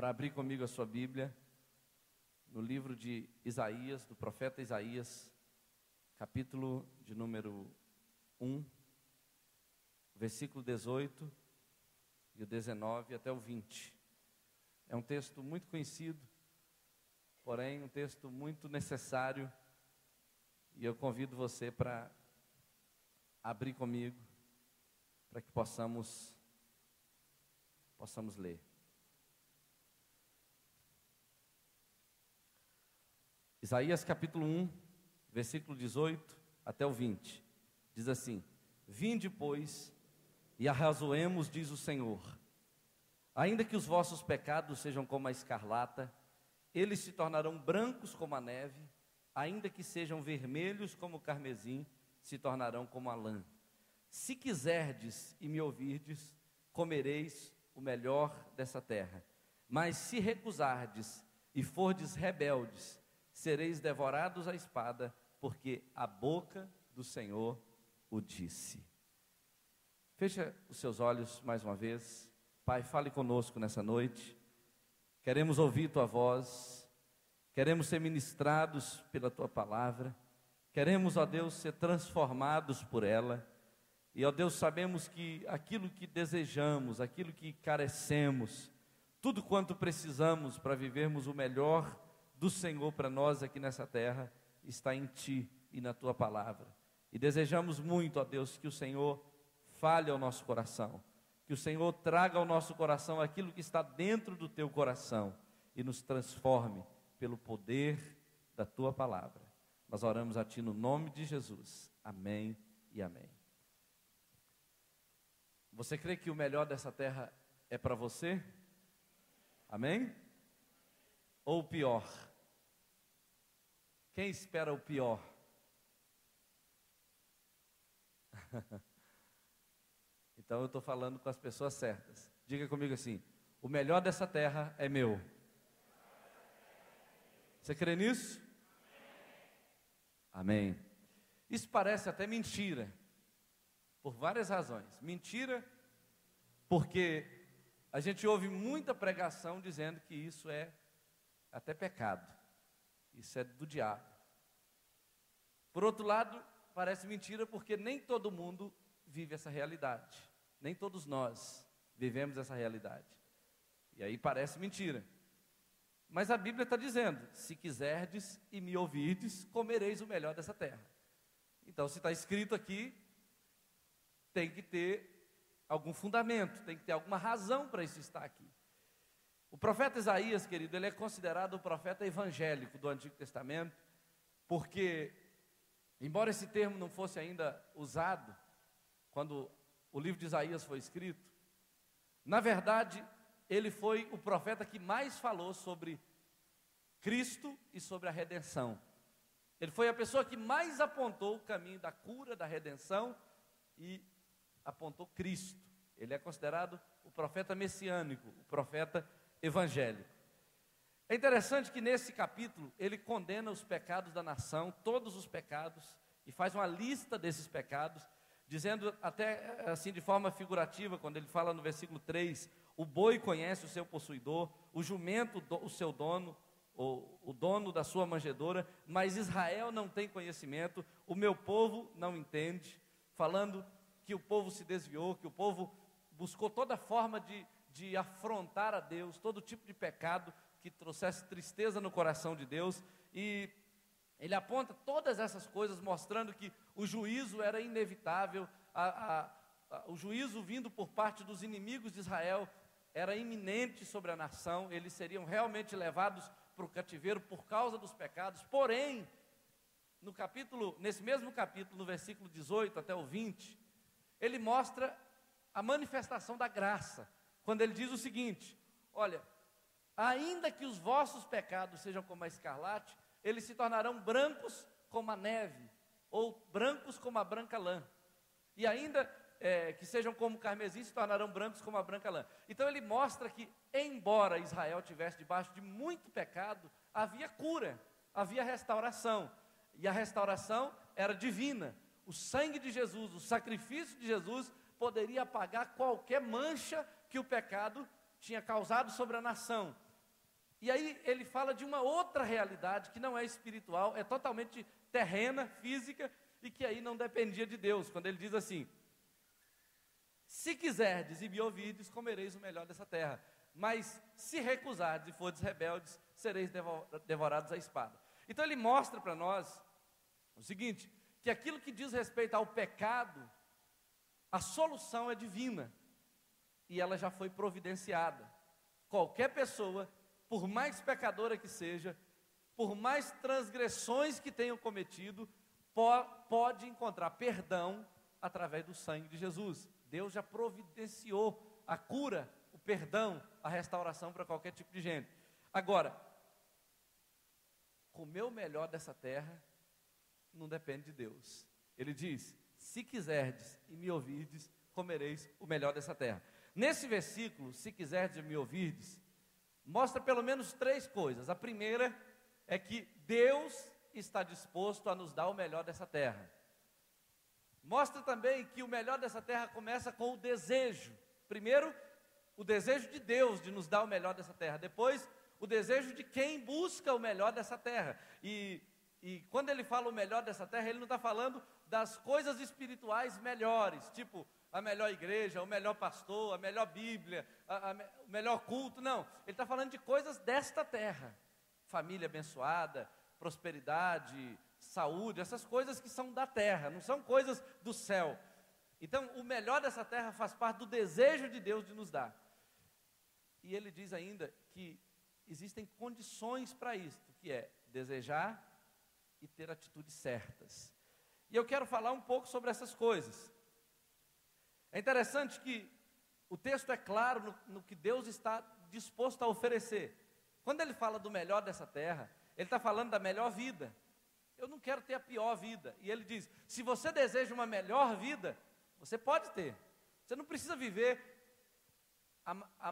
para abrir comigo a sua Bíblia no livro de Isaías, do profeta Isaías, capítulo de número 1, versículo 18 e o 19 até o 20. É um texto muito conhecido, porém um texto muito necessário, e eu convido você para abrir comigo, para que possamos ler. Isaías capítulo 1, versículo 18 até o 20, diz assim: Vinde, pois, e arrazoemos, diz o Senhor. Ainda que os vossos pecados sejam como a escarlata, eles se tornarão brancos como a neve. Ainda que sejam vermelhos como o carmesim, se tornarão como a lã. Se quiserdes e me ouvirdes, comereis o melhor dessa terra. Mas se recusardes e fordes rebeldes, sereis devorados à espada, porque a boca do Senhor o disse. Fecha os seus olhos mais uma vez. Pai, fale conosco nessa noite. Queremos ouvir tua voz, queremos ser ministrados pela tua palavra, queremos, ó Deus, ser transformados por ela. E, ó Deus, sabemos que aquilo que desejamos, aquilo que carecemos, tudo quanto precisamos para vivermos o melhor do Senhor para nós aqui nessa terra, está em Ti e na Tua palavra. E desejamos muito, ó Deus, que o Senhor fale ao nosso coração, que o Senhor traga ao nosso coração aquilo que está dentro do Teu coração e nos transforme pelo poder da Tua palavra. Nós oramos a Ti no nome de Jesus. Amém e amém. Você crê que o melhor dessa terra é para você? Amém? Ou o pior? Quem espera o pior? Então eu estou falando com as pessoas certas. Diga comigo assim: o melhor dessa terra é meu. Você crê nisso? Amém. Isso parece até mentira, por várias razões. Mentira, porque a gente ouve muita pregação dizendo que isso é até pecado, isso é do diabo. Por outro lado, parece mentira porque nem todo mundo vive essa realidade, nem todos nós vivemos essa realidade, e aí parece mentira. Mas a Bíblia está dizendo: se quiserdes e me ouvirdes, comereis o melhor dessa terra. Então, se está escrito aqui, tem que ter algum fundamento, tem que ter alguma razão para isso estar aqui. O profeta Isaías, querido, ele é considerado o profeta evangélico do Antigo Testamento, porque, embora esse termo não fosse ainda usado quando o livro de Isaías foi escrito, na verdade, ele foi o profeta que mais falou sobre Cristo e sobre a redenção. Ele foi a pessoa que mais apontou o caminho da cura, da redenção, e apontou Cristo. Ele é considerado o profeta messiânico, o profeta evangélico. É interessante que nesse capítulo ele condena os pecados da nação, todos os pecados, e faz uma lista desses pecados, dizendo até assim de forma figurativa, quando ele fala no versículo 3, o boi conhece o seu possuidor, o jumento o seu dono, o dono da sua manjedoura, mas Israel não tem conhecimento, o meu povo não entende, falando que o povo se desviou, que o povo buscou toda forma de afrontar a Deus, todo tipo de pecado que trouxesse tristeza no coração de Deus, e ele aponta todas essas coisas, mostrando que o juízo era inevitável, o juízo vindo por parte dos inimigos de Israel era iminente sobre a nação, eles seriam realmente levados para o cativeiro por causa dos pecados. Porém, nesse mesmo capítulo, no versículo 18 até o 20, ele mostra a manifestação da graça, quando ele diz o seguinte: olha, ainda que os vossos pecados sejam como a escarlate, eles se tornarão brancos como a neve, ou brancos como a branca lã, e ainda que sejam como o carmesim, se tornarão brancos como a branca lã. Então ele mostra que, embora Israel estivesse debaixo de muito pecado, havia cura, havia restauração, e a restauração era divina. O sangue de Jesus, o sacrifício de Jesus, poderia apagar qualquer mancha que o pecado tinha causado sobre a nação. E aí ele fala de uma outra realidade que não é espiritual, é totalmente terrena, física, e que aí não dependia de Deus, quando ele diz assim: se quiserdes e me ouvirdes, comereis o melhor dessa terra, mas se recusardes e fordes rebeldes, sereis devorados à espada. Então ele mostra para nós o seguinte, que aquilo que diz respeito ao pecado, a solução é divina, e ela já foi providenciada. Qualquer pessoa, por mais pecadora que seja, por mais transgressões que tenham cometido, pode encontrar perdão através do sangue de Jesus. Deus já providenciou a cura, o perdão, a restauração para qualquer tipo de gente. Agora, comer o melhor dessa terra não depende de Deus. Ele diz: se quiserdes e me ouvirdes, comereis o melhor dessa terra. Nesse versículo, se quiserdes e me ouvirdes, mostra pelo menos 3 coisas. A primeira é que Deus está disposto a nos dar o melhor dessa terra. Mostra também que o melhor dessa terra começa com o desejo. Primeiro, o desejo de Deus de nos dar o melhor dessa terra. Depois, o desejo de quem busca o melhor dessa terra. E quando ele fala o melhor dessa terra, ele não está falando das coisas espirituais melhores, tipo a melhor igreja, o melhor pastor, a melhor Bíblia, o melhor culto, não. Ele está falando de coisas desta terra. Família abençoada, prosperidade, saúde, essas coisas que são da terra, não são coisas do céu. Então, o melhor dessa terra faz parte do desejo de Deus de nos dar. E ele diz ainda que existem condições para isto, que é desejar e ter atitudes certas. E eu quero falar um pouco sobre essas coisas. É interessante que o texto é claro no que Deus está disposto a oferecer. Quando ele fala do melhor dessa terra, ele está falando da melhor vida. Eu não quero ter a pior vida. E ele diz: se você deseja uma melhor vida, você pode ter. Você não precisa viver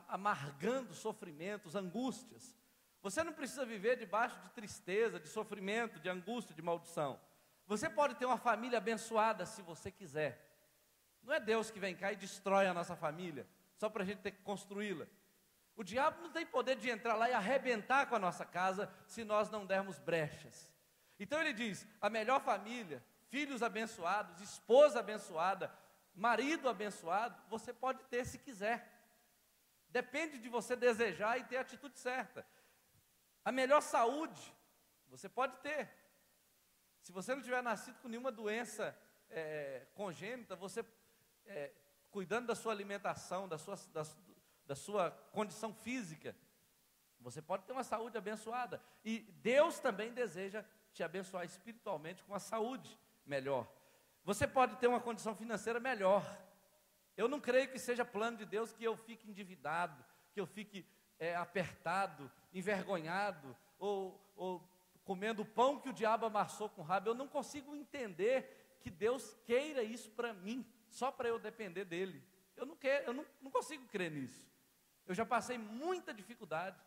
amargando sofrimentos, angústias. Você não precisa viver debaixo de tristeza, de sofrimento, de angústia, de maldição. Você pode ter uma família abençoada se você quiser. Não é Deus que vem cá e destrói a nossa família, só para a gente ter que construí-la. O diabo não tem poder de entrar lá e arrebentar com a nossa casa, se nós não dermos brechas. Então ele diz: a melhor família, filhos abençoados, esposa abençoada, marido abençoado, você pode ter se quiser. Depende de você desejar e ter a atitude certa. A melhor saúde, você pode ter. Se você não tiver nascido com nenhuma doença congênita, você cuidando da sua alimentação, da sua condição física, você pode ter uma saúde abençoada. E Deus também deseja te abençoar espiritualmente com a saúde melhor. Você pode ter uma condição financeira melhor. Eu não creio que seja plano de Deus que eu fique endividado, que eu fique apertado, envergonhado, ou comendo o pão que o diabo amassou com o rabo. Eu não consigo entender que Deus queira isso para mim, só para eu depender dele. Eu não consigo crer nisso. Eu já passei muita dificuldade.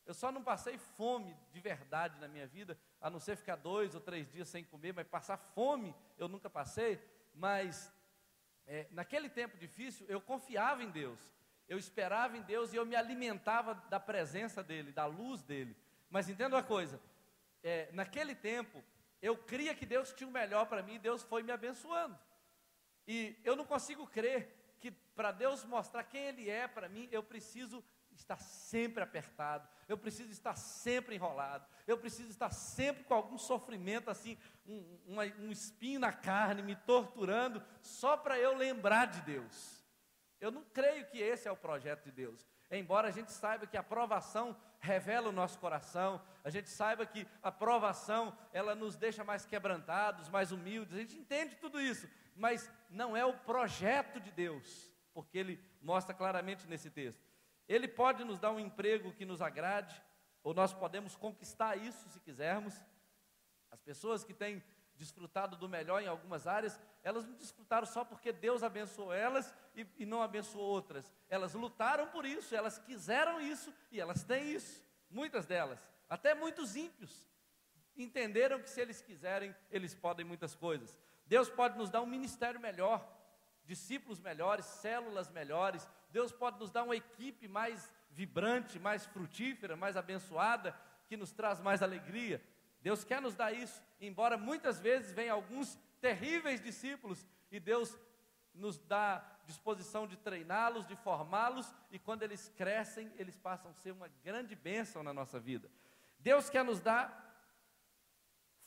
Eu só não passei fome de verdade na minha vida, a não ser ficar 2 ou 3 dias sem comer, mas passar fome eu nunca passei. Mas naquele tempo difícil eu confiava em Deus, eu esperava em Deus e eu me alimentava da presença dele, da luz dele. Mas entenda uma coisa, naquele tempo eu cria que Deus tinha o melhor para mim e Deus foi me abençoando. E eu não consigo crer que para Deus mostrar quem Ele é para mim, eu preciso estar sempre apertado, eu preciso estar sempre enrolado, eu preciso estar sempre com algum sofrimento assim, um espinho na carne, me torturando, só para eu lembrar de Deus. Eu não creio que esse é o projeto de Deus. Embora a gente saiba que a provação revela o nosso coração, a gente saiba que a provação, ela nos deixa mais quebrantados, mais humildes, a gente entende tudo isso, mas não é o projeto de Deus, porque Ele mostra claramente nesse texto. Ele pode nos dar um emprego que nos agrade, ou nós podemos conquistar isso se quisermos. As pessoas que têm desfrutado do melhor em algumas áreas, elas não desfrutaram só porque Deus abençoou elas e não abençoou outras. Elas lutaram por isso, elas quiseram isso e elas têm isso. Muitas delas, até muitos ímpios, entenderam que se eles quiserem, eles podem muitas coisas. Deus pode nos dar um ministério melhor, discípulos melhores, células melhores. Deus pode nos dar uma equipe mais vibrante, mais frutífera, mais abençoada, que nos traz mais alegria. Deus quer nos dar isso, embora muitas vezes venham alguns terríveis discípulos, e Deus nos dá disposição de treiná-los, de formá-los, e quando eles crescem, eles passam a ser uma grande bênção na nossa vida. Deus quer nos dar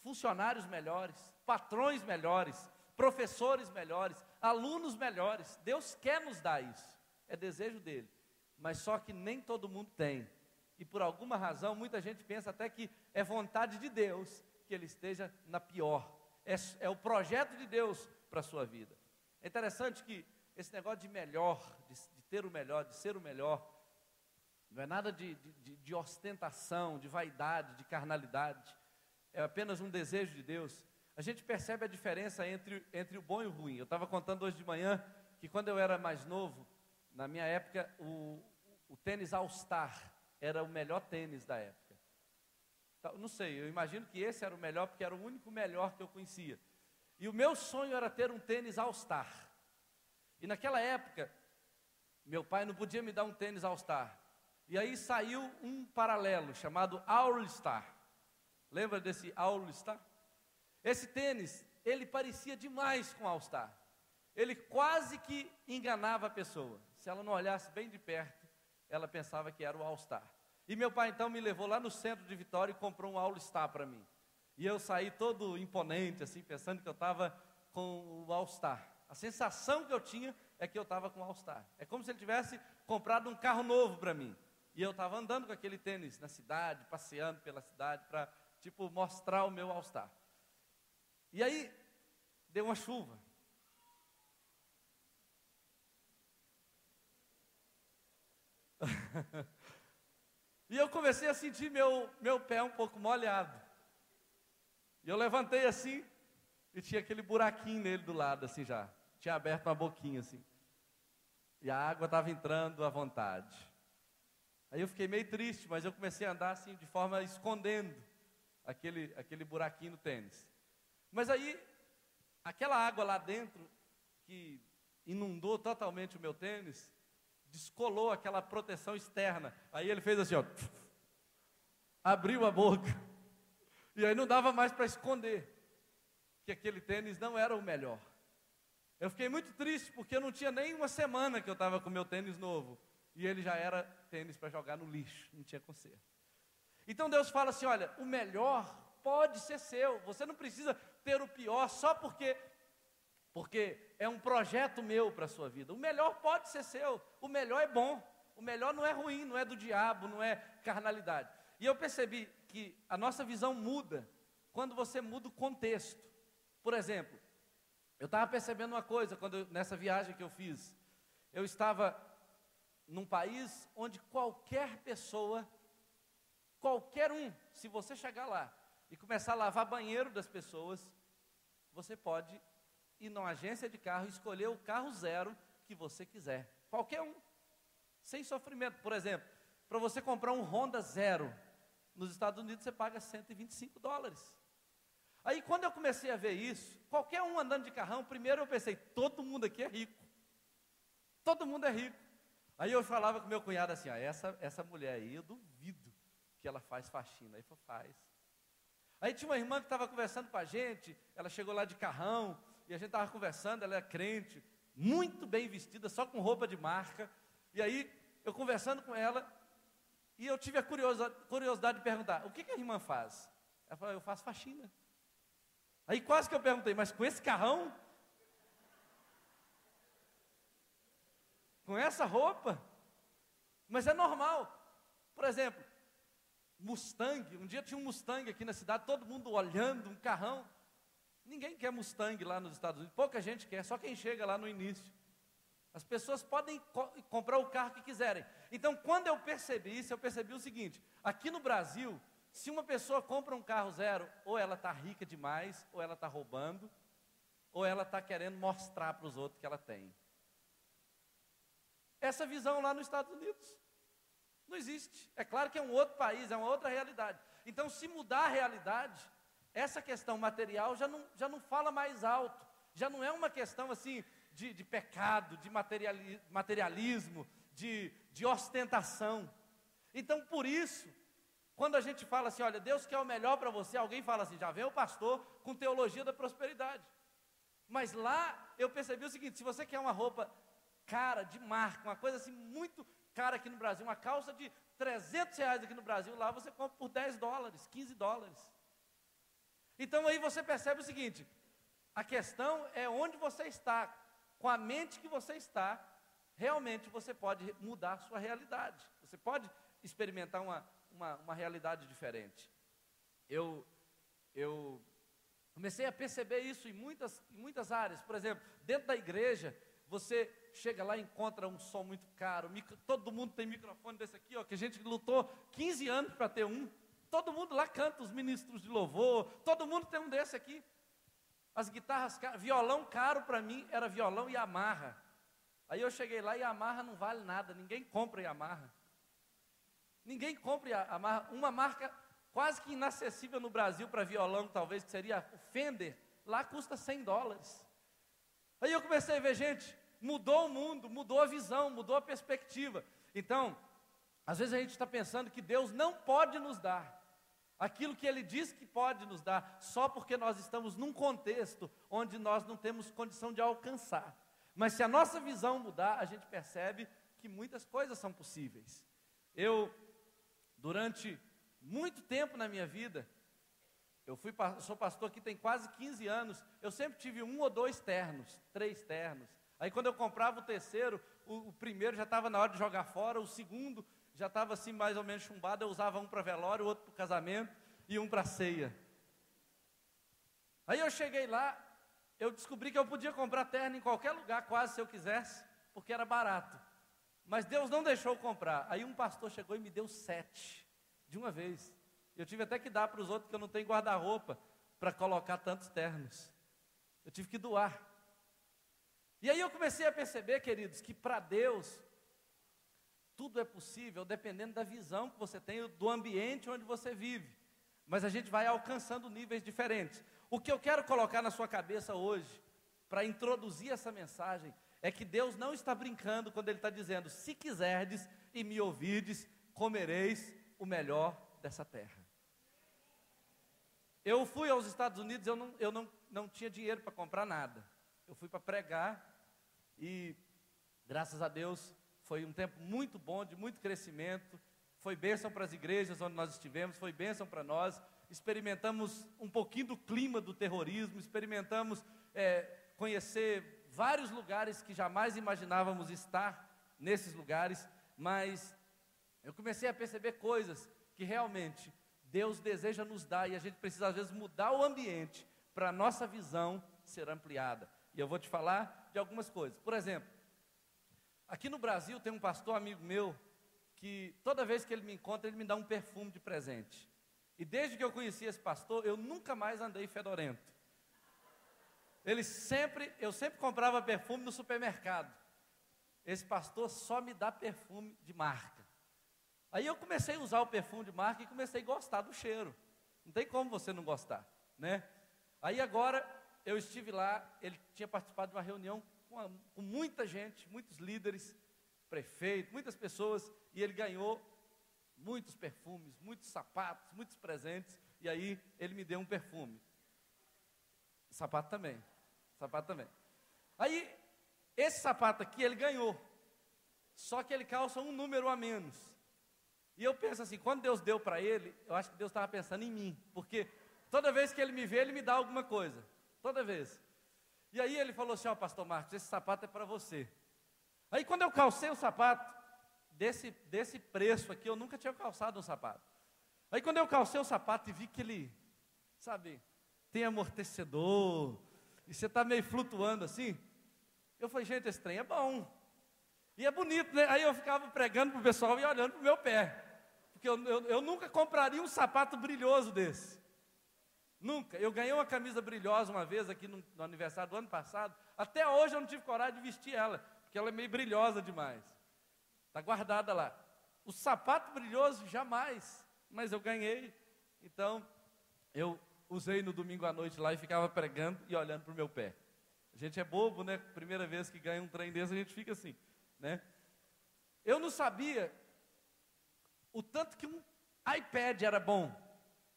funcionários melhores, patrões melhores, professores melhores, alunos melhores. Deus quer nos dar isso, é desejo dele, mas só que nem todo mundo tem, e por alguma razão, muita gente pensa até que é vontade de Deus que ele esteja na pior, é o projeto de Deus para a sua vida. É interessante que esse negócio de melhor, de ter o melhor, de ser o melhor, não é nada de ostentação, de vaidade, de carnalidade, é apenas um desejo de Deus. A gente percebe a diferença entre o bom e o ruim. Eu estava contando hoje de manhã que quando eu era mais novo, na minha época, o tênis All Star era o melhor tênis da época. Não sei, eu imagino que esse era o melhor, porque era o único melhor que eu conhecia. E o meu sonho era ter um tênis All Star. E naquela época, meu pai não podia me dar um tênis All Star. E aí saiu um paralelo, chamado All Star. Lembra desse All Star? Esse tênis, ele parecia demais com All Star. Ele quase que enganava a pessoa. Se ela não olhasse bem de perto, ela pensava que era o All Star. E meu pai então me levou lá no centro de Vitória e comprou um All Star para mim. E eu saí todo imponente, assim, pensando que eu estava com o All Star. A sensação que eu tinha é que eu estava com o All Star. É como se ele tivesse comprado um carro novo para mim. E eu estava andando com aquele tênis na cidade, passeando pela cidade para, mostrar o meu All Star. E aí, deu uma chuva. E eu comecei a sentir meu pé um pouco molhado. E eu levantei assim, e tinha aquele buraquinho nele do lado, assim já. Tinha aberto uma boquinha assim. E a água estava entrando à vontade. Aí eu fiquei meio triste, mas eu comecei a andar assim, de forma escondendo aquele buraquinho no tênis. Mas aí, aquela água lá dentro, que inundou totalmente o meu tênis, descolou aquela proteção externa. Aí ele fez assim, ó, abriu a boca. E aí não dava mais para esconder que aquele tênis não era o melhor. Eu fiquei muito triste, porque eu não tinha nem uma semana que eu estava com o meu tênis novo. E ele já era tênis para jogar no lixo, não tinha conserto. Então Deus fala assim, olha, o melhor pode ser seu. Você não precisa ter o pior só porque é um projeto meu para a sua vida. O melhor pode ser seu, o melhor é bom. O melhor não é ruim, não é do diabo, não é carnalidade. E eu percebi que a nossa visão muda quando você muda o contexto. Por exemplo, eu estava percebendo uma coisa nessa viagem que eu fiz. Eu estava num país onde qualquer pessoa, qualquer um, se você chegar lá e começar a lavar banheiro das pessoas, você pode ir numa agência de carro e escolher o carro zero que você quiser. Qualquer um, sem sofrimento. Por exemplo, para você comprar um Honda zero, nos Estados Unidos você paga $125. Aí quando eu comecei a ver isso, qualquer um andando de carrão, primeiro eu pensei, todo mundo aqui é rico. Todo mundo é rico. Aí eu falava com meu cunhado assim, essa mulher aí, eu duvido que ela faz faxina. Aí falou, faz. Aí tinha uma irmã que estava conversando com a gente, ela chegou lá de carrão, e a gente estava conversando, ela é crente, muito bem vestida, só com roupa de marca. E aí, eu conversando com ela, e eu tive a curiosidade de perguntar, o que a irmã faz? Ela falou, eu faço faxina. Aí quase que eu perguntei, mas com esse carrão? Com essa roupa? Mas é normal. Por exemplo, Mustang, um dia tinha um Mustang aqui na cidade, todo mundo olhando, um carrão. Ninguém quer Mustang lá nos Estados Unidos, pouca gente quer, só quem chega lá no início. As pessoas podem comprar o carro que quiserem. Então, quando eu percebi isso, eu percebi o seguinte, aqui no Brasil, se uma pessoa compra um carro zero, ou ela está rica demais, ou ela está roubando, ou ela está querendo mostrar para os outros que ela tem. Essa visão lá nos Estados Unidos não existe. É claro que é um outro país, é uma outra realidade. Então, se mudar a realidade, essa questão material já não fala mais alto. Já não é uma questão assim de pecado, de materialismo, de de ostentação. Então, por isso, quando a gente fala assim, olha, Deus quer o melhor para você, alguém fala assim, já vem o pastor com teologia da prosperidade. Mas lá eu percebi o seguinte, se você quer uma roupa cara, de marca, uma coisa assim muito cara aqui no Brasil, uma calça de R$ 300 aqui no Brasil, lá você compra por $10, $15. Então aí você percebe o seguinte, a questão é onde você está, com a mente que você está, realmente você pode mudar a sua realidade, você pode experimentar uma realidade diferente. Eu comecei a perceber isso em muitas áreas. Por exemplo, dentro da igreja, você chega lá e encontra um som muito caro, todo mundo tem microfone desse aqui, ó, que a gente lutou 15 anos para ter um, todo mundo lá canta, os ministros de louvor, todo mundo tem um desse aqui. As guitarras caras, violão caro para mim era violão Yamaha. Aí eu cheguei lá e Yamaha não vale nada, ninguém compra Yamaha. Ninguém compra Yamaha, uma marca quase que inacessível no Brasil para violão, talvez, que seria o Fender, lá custa $100. Aí eu comecei a ver, gente, mudou o mundo, mudou a visão, mudou a perspectiva. Então, às vezes a gente está pensando que Deus não pode nos dar aquilo que Ele diz que pode nos dar, só porque nós estamos num contexto onde nós não temos condição de alcançar. Mas se a nossa visão mudar, a gente percebe que muitas coisas são possíveis. Durante muito tempo na minha vida, eu sou pastor aqui tem quase 15 anos, eu sempre tive 1 ou 2 ternos, 3 ternos. Aí quando eu comprava o terceiro, o primeiro já estava na hora de jogar fora, o segundo já estava assim mais ou menos chumbado, eu usava um para velório, o outro para casamento e um para ceia. Aí eu cheguei lá, eu descobri que eu podia comprar terno em qualquer lugar, quase se eu quisesse, porque era barato. Mas Deus não deixou eu comprar. Aí um pastor chegou e me deu 7, de uma vez. Eu tive até que dar para os outros, porque eu não tenho guarda-roupa para colocar tantos ternos. Eu tive que doar. E aí eu comecei a perceber, queridos, que para Deus tudo é possível, dependendo da visão que você tem, do ambiente onde você vive. Mas a gente vai alcançando níveis diferentes. O que eu quero colocar na sua cabeça hoje, para introduzir essa mensagem, é que Deus não está brincando quando Ele está dizendo, se quiserdes e me ouvirdes, comereis o melhor dessa terra. Eu fui aos Estados Unidos, eu não tinha dinheiro para comprar nada. Eu fui para pregar e, graças a Deus, foi um tempo muito bom, de muito crescimento. Foi bênção para as igrejas onde nós estivemos, foi bênção para nós. Experimentamos um pouquinho do clima do terrorismo, experimentamos conhecer vários lugares que jamais imaginávamos estar nesses lugares, mas eu comecei a perceber coisas que realmente Deus deseja nos dar, e a gente precisa às vezes mudar o ambiente para a nossa visão ser ampliada. E eu vou te falar de algumas coisas. Por exemplo, aqui no Brasil tem um pastor amigo meu, que toda vez que ele me encontra, ele me dá um perfume de presente. E desde que eu conheci esse pastor, eu nunca mais andei fedorento. Eu sempre comprava perfume no supermercado. Esse pastor só me dá perfume de marca. Aí eu comecei a usar o perfume de marca e comecei a gostar do cheiro. Não tem como você não gostar, né? Aí agora eu estive lá, ele tinha participado de uma reunião com muita gente, muitos líderes, prefeito, muitas pessoas, e ele ganhou muitos perfumes, muitos sapatos, muitos presentes, e aí ele me deu um perfume. Sapato também. Aí, esse sapato aqui ele ganhou, só que ele calça um número a menos. E eu penso assim, quando Deus deu para ele, eu acho que Deus estava pensando em mim, porque toda vez que ele me vê, ele me dá alguma coisa, toda vez. E aí ele falou assim, ó, pastor Marcos, esse sapato é para você. Aí quando eu calcei o sapato, desse preço aqui, eu nunca tinha calçado um sapato. Aí quando eu calcei o sapato e vi que ele, sabe, tem amortecedor, e você está meio flutuando assim, eu falei, gente, esse trem é bom. E é bonito, né? Aí eu ficava pregando para o pessoal e olhando para o meu pé. Porque eu nunca compraria um sapato brilhoso desse. Nunca. Eu ganhei uma camisa brilhosa uma vez aqui no aniversário do ano passado. Até hoje eu não tive coragem de vestir ela, porque ela é meio brilhosa demais. Está guardada lá. O sapato brilhoso, jamais. Mas eu ganhei. Então, eu usei no domingo à noite lá e ficava pregando e olhando para o meu pé. A gente é bobo, né? Primeira vez que ganha um trem desse, a gente fica assim, né? Eu não sabia o tanto que um iPad era bom,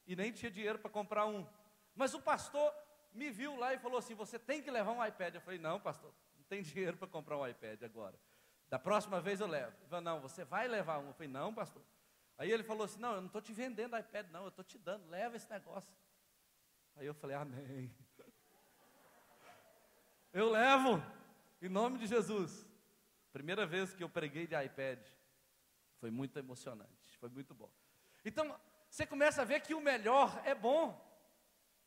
e nem tinha dinheiro para comprar um. Mas o pastor me viu lá e falou assim: você tem que levar um iPad. Eu falei: não, pastor, não tem dinheiro para comprar um iPad agora. Da próxima vez eu levo. Ele falou: não, você vai levar um. Eu falei: não, pastor. Aí ele falou assim: não, eu não estou te vendendo iPad não, eu estou te dando, leva esse negócio. Aí eu falei: amém. Eu levo, em nome de Jesus. Primeira vez que eu preguei de iPad, foi muito emocionante, foi muito bom. Então, você começa a ver que o melhor é bom.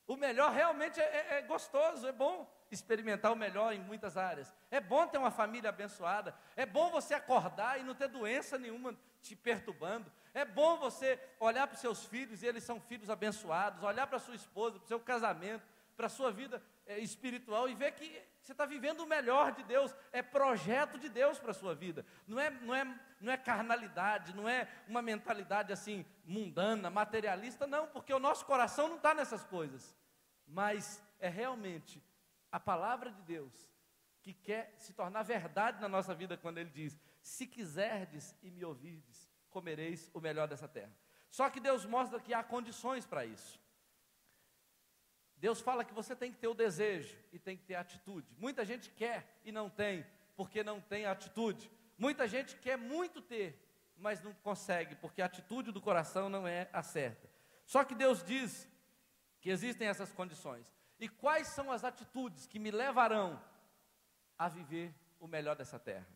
O melhor realmente é gostoso, é bom experimentar o melhor em muitas áreas. É bom ter uma família abençoada. É bom você acordar e não ter doença nenhuma te perturbando. É bom você olhar para os seus filhos e eles são filhos abençoados. Olhar para a sua esposa, para o seu casamento, para a sua vida espiritual e ver que você está vivendo o melhor de Deus. É projeto de Deus para a sua vida. Não é carnalidade, não é uma mentalidade assim mundana, materialista, não, porque o nosso coração não está nessas coisas. Mas é realmente a palavra de Deus que quer se tornar verdade na nossa vida quando Ele diz: se quiserdes e me ouvirdes, comereis o melhor dessa terra. Só que Deus mostra que há condições para isso. Deus fala que você tem que ter o desejo e tem que ter atitude. Muita gente quer e não tem, porque não tem atitude. Muita gente quer muito ter, mas não consegue, porque a atitude do coração não é a certa. Só que Deus diz que existem essas condições. E quais são as atitudes que me levarão a viver o melhor dessa terra?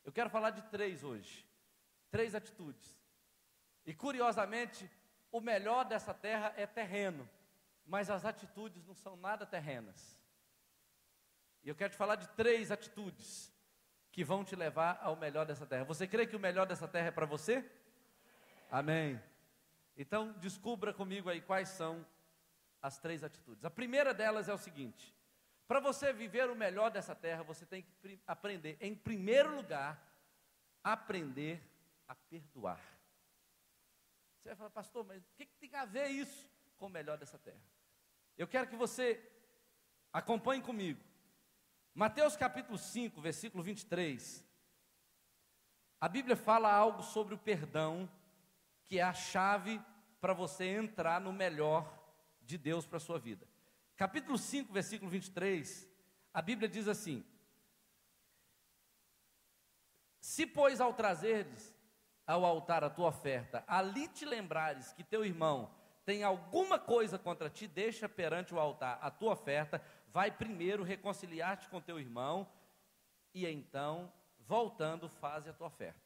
Eu quero falar de 3 hoje. 3 atitudes. E curiosamente, o melhor dessa terra é terreno, mas as atitudes não são nada terrenas. E eu quero te falar de 3 atitudes que vão te levar ao melhor dessa terra. Você crê que o melhor dessa terra é para você? Amém. Então, descubra comigo aí quais são as 3 atitudes. A primeira delas é o seguinte: para você viver o melhor dessa terra, você tem que aprender, em primeiro lugar, aprender a perdoar. Você vai falar: pastor, mas o que tem a ver isso com o melhor dessa terra? Eu quero que você acompanhe comigo. Mateus capítulo 5, versículo 23. A Bíblia fala algo sobre o perdão, que é a chave para você entrar no melhor de Deus para a sua vida. Capítulo 5, versículo 23, a Bíblia diz assim: se, pois, ao trazeres ao altar a tua oferta, ali te lembrares que teu irmão tem alguma coisa contra ti, deixa perante o altar a tua oferta, vai primeiro reconciliar-te com teu irmão, e então, voltando, faze a tua oferta.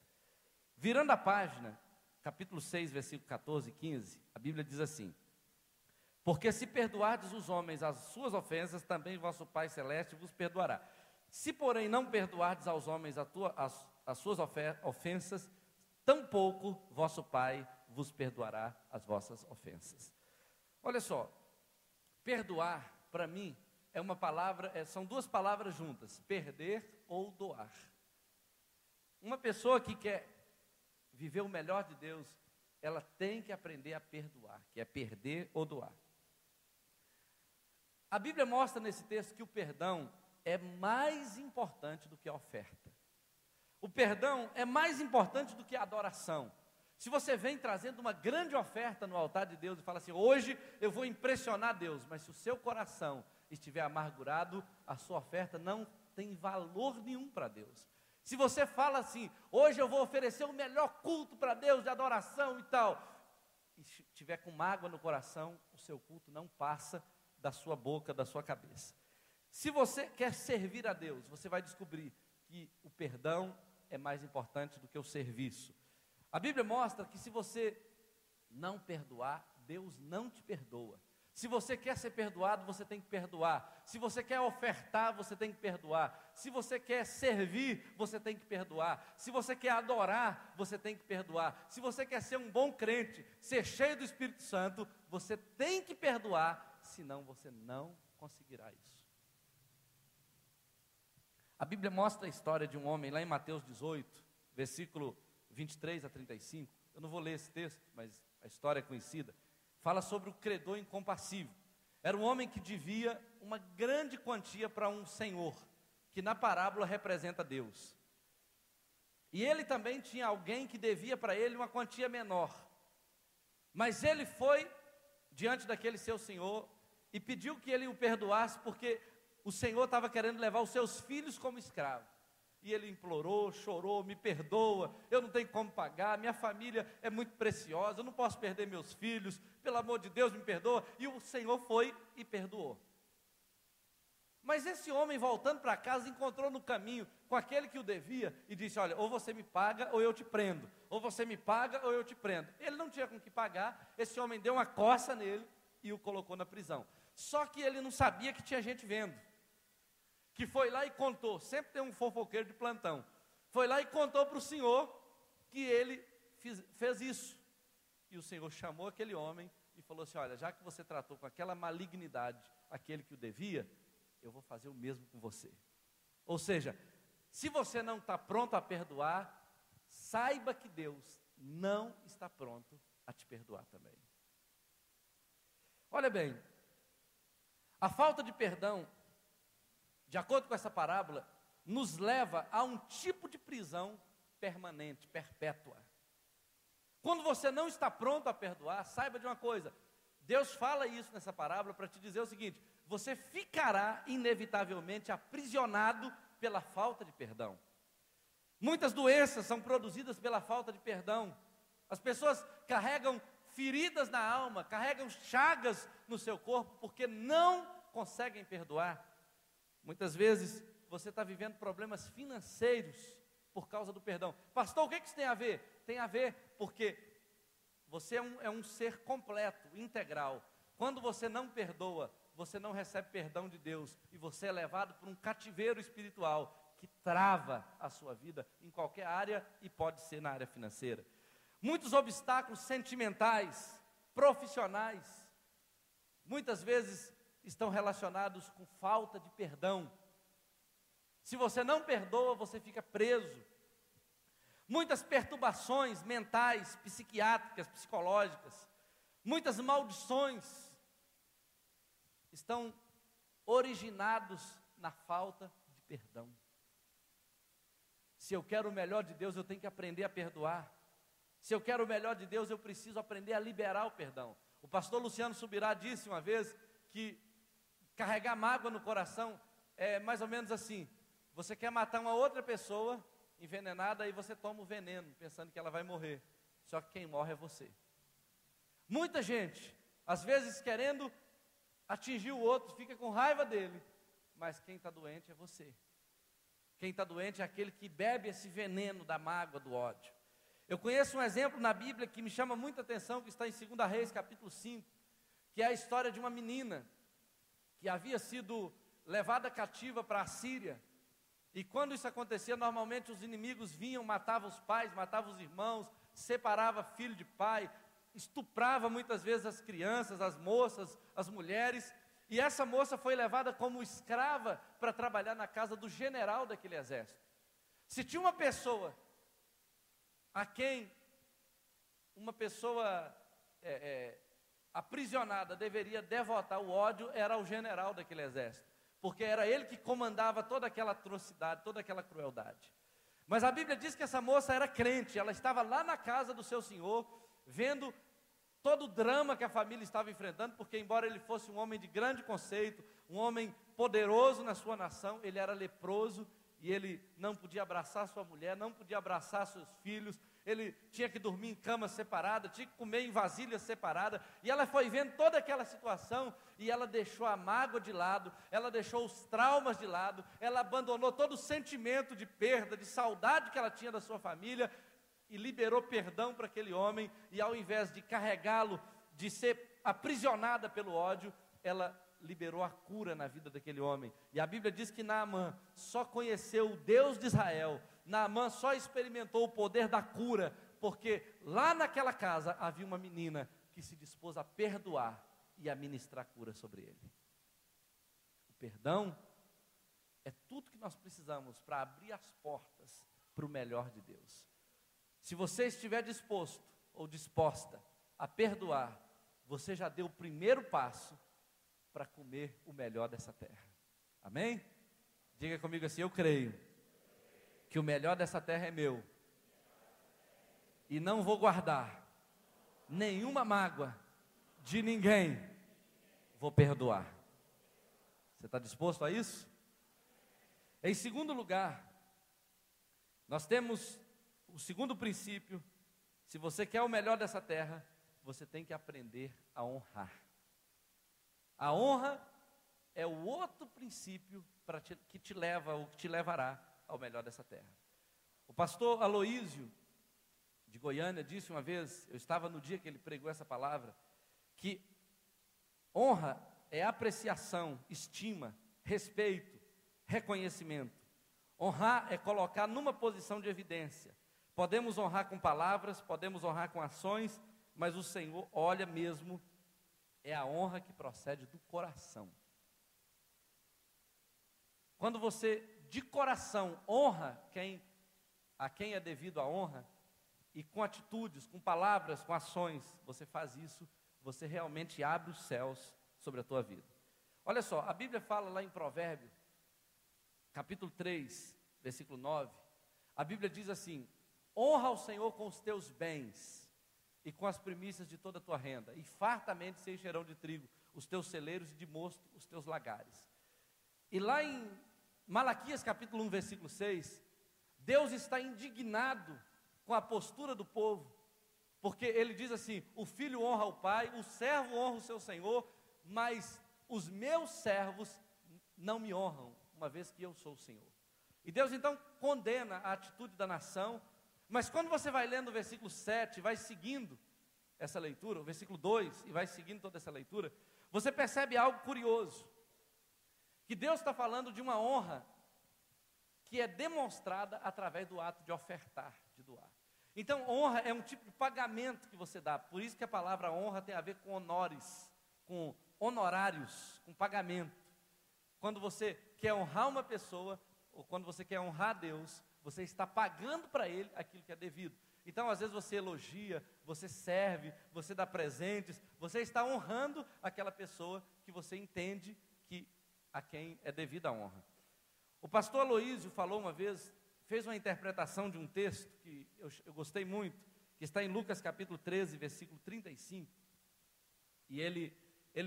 Virando a página, capítulo 6, versículo 14 e 15, a Bíblia diz assim: porque se perdoardes os homens as suas ofensas, também vosso Pai Celeste vos perdoará. Se, porém, não perdoardes aos homens as suas ofensas, tampouco vosso Pai vos perdoará as vossas ofensas. Olha só, perdoar, para mim, é uma palavra, são 2 palavras juntas: perder ou doar. Uma pessoa que quer viver o melhor de Deus, ela tem que aprender a perdoar, que é perder ou doar. A Bíblia mostra nesse texto que o perdão é mais importante do que a oferta. O perdão é mais importante do que a adoração. Se você vem trazendo uma grande oferta no altar de Deus e fala assim: hoje eu vou impressionar Deus, mas se o seu coração estiver amargurado, a sua oferta não tem valor nenhum para Deus. Se você fala assim: hoje eu vou oferecer o melhor culto para Deus, de adoração e tal, e estiver com mágoa no coração, o seu culto não passa da sua boca, da sua cabeça. Se você quer servir a Deus, você vai descobrir que o perdão é mais importante do que o serviço. A Bíblia mostra que se você não perdoar, Deus não te perdoa. Se você quer ser perdoado, você tem que perdoar. Se você quer ofertar, você tem que perdoar. Se você quer servir, você tem que perdoar. Se você quer adorar, você tem que perdoar. Se você quer ser um bom crente, ser cheio do Espírito Santo, você tem que perdoar, senão você não conseguirá isso. A Bíblia mostra a história de um homem lá em Mateus 18, versículo 23 a 35. Eu não vou ler esse texto, mas a história é conhecida. Fala sobre o credor incompassível. Era um homem que devia uma grande quantia para um senhor, que na parábola representa Deus. E ele também tinha alguém que devia para ele uma quantia menor. Mas ele foi diante daquele seu senhor e pediu que ele o perdoasse, porque o senhor estava querendo levar os seus filhos como escravos. E ele implorou, chorou: me perdoa, eu não tenho como pagar, minha família é muito preciosa, eu não posso perder meus filhos, pelo amor de Deus, me perdoa. E o Senhor foi e perdoou. Mas esse homem, voltando para casa, encontrou no caminho com aquele que o devia e disse: olha, ou você me paga ou eu te prendo, ou você me paga ou eu te prendo. Ele não tinha com que pagar, esse homem deu uma coça nele e o colocou na prisão. Só que ele não sabia que tinha gente vendo, que foi lá e contou. Sempre tem um fofoqueiro de plantão. Foi lá e contou para o senhor que ele fez isso. E o senhor chamou aquele homem e falou assim: olha, já que você tratou com aquela malignidade aquele que o devia, eu vou fazer o mesmo com você. Ou seja, se você não está pronto a perdoar, saiba que Deus não está pronto a te perdoar também. Olha bem, a falta de perdão, de acordo com essa parábola, nos leva a um tipo de prisão permanente, perpétua. Quando você não está pronto a perdoar, saiba de uma coisa: Deus fala isso nessa parábola para te dizer o seguinte: você ficará inevitavelmente aprisionado pela falta de perdão. Muitas doenças são produzidas pela falta de perdão. As pessoas carregam feridas na alma, carregam chagas no seu corpo, porque não conseguem perdoar. Muitas vezes você está vivendo problemas financeiros por causa do perdão. Pastor, o que isso tem a ver? Tem a ver porque você é um ser completo, integral. Quando você não perdoa, você não recebe perdão de Deus, e você é levado por um cativeiro espiritual que trava a sua vida em qualquer área, e pode ser na área financeira. Muitos obstáculos sentimentais, profissionais, muitas vezes estão relacionados com falta de perdão. Se você não perdoa, você fica preso. Muitas perturbações mentais, psiquiátricas, psicológicas, muitas maldições estão originados na falta de perdão. Se eu quero o melhor de Deus, eu tenho que aprender a perdoar. Se eu quero o melhor de Deus, eu preciso aprender a liberar o perdão. O pastor Luciano Subirá disse uma vez que carregar mágoa no coração é mais ou menos assim: você quer matar uma outra pessoa envenenada, e você toma o veneno, pensando que ela vai morrer. Só que quem morre é você. Muita gente, às vezes querendo atingir o outro, fica com raiva dele, mas quem está doente é você. Quem está doente é aquele que bebe esse veneno da mágoa, do ódio. Eu conheço um exemplo na Bíblia que me chama muita atenção, que está em 2 Reis, capítulo 5, que é a história de uma menina que havia sido levada cativa para a Síria. E quando isso acontecia, normalmente os inimigos vinham, matavam os pais, matavam os irmãos, separava filho de pai, estuprava muitas vezes as crianças, as moças, as mulheres. E essa moça foi levada como escrava para trabalhar na casa do general daquele exército. Se tinha uma pessoa a quem uma pessoa aprisionada deveria devotar o ódio, era o general daquele exército, porque era ele que comandava toda aquela atrocidade, toda aquela crueldade. Mas a Bíblia diz que essa moça era crente, ela estava lá na casa do seu senhor, vendo todo o drama que a família estava enfrentando, porque embora ele fosse um homem de grande conceito, um homem poderoso na sua nação, ele era leproso, e ele não podia abraçar sua mulher, não podia abraçar seus filhos, ele tinha que dormir em cama separada, tinha que comer em vasilha separada, e ela foi vendo toda aquela situação, e ela deixou a mágoa de lado, ela deixou os traumas de lado, ela abandonou todo o sentimento de perda, de saudade que ela tinha da sua família, e liberou perdão para aquele homem, e ao invés de carregá-lo, de ser aprisionada pelo ódio, ela liberou a cura na vida daquele homem. E a Bíblia diz que Naamã só conheceu o Deus de Israel, Naamã só experimentou o poder da cura, porque lá naquela casa havia uma menina que se dispôs a perdoar e a ministrar cura sobre ele. O perdão é tudo que nós precisamos para abrir as portas para o melhor de Deus. Se você estiver disposto ou disposta a perdoar, você já deu o primeiro passo para comer o melhor dessa terra. Amém? Diga comigo assim: eu creio que o melhor dessa terra é meu, e não vou guardar nenhuma mágoa de ninguém, vou perdoar. Você está disposto a isso? Em segundo lugar, nós temos o segundo princípio: se você quer o melhor dessa terra, você tem que aprender a honrar. A honra é o outro princípio que te leva, ou que te levará ao melhor dessa terra. O pastor Aloísio, de Goiânia, disse uma vez, eu estava no dia que ele pregou essa palavra, que honra é apreciação, estima, respeito, reconhecimento. Honrar é colocar numa posição de evidência. Podemos honrar com palavras, podemos honrar com ações, mas o Senhor olha mesmo, é a honra que procede do coração. Quando você, de coração, honra a quem é devido a honra, e com atitudes, com palavras, com ações, você faz isso, você realmente abre os céus sobre a tua vida. Olha só, a Bíblia fala lá em Provérbios, capítulo 3, versículo 9, a Bíblia diz assim: honra ao Senhor com os teus bens e com as primícias de toda a tua renda, e fartamente se encherão de trigo os teus celeiros e de mosto os teus lagares. E lá em Malaquias capítulo 1, versículo 6, Deus está indignado com a postura do povo, porque ele diz assim: o filho honra o pai, o servo honra o seu senhor, mas os meus servos não me honram, uma vez que eu sou o Senhor. E Deus então condena a atitude da nação, mas quando você vai lendo o versículo 7, vai seguindo essa leitura, o versículo 2, e vai seguindo toda essa leitura, você percebe algo curioso, que Deus está falando de uma honra que é demonstrada através do ato de ofertar, de doar. Então, honra é um tipo de pagamento que você dá, por isso que a palavra honra tem a ver com honores, com honorários, com pagamento. Quando você quer honrar uma pessoa, ou quando você quer honrar a Deus, você está pagando para Ele aquilo que é devido. Então, às vezes você elogia, você serve, você dá presentes, você está honrando aquela pessoa que você entende que a quem é devida a honra. O pastor Aloísio falou uma vez, fez uma interpretação de um texto que eu gostei muito, que está em Lucas capítulo 13, versículo 35, e ele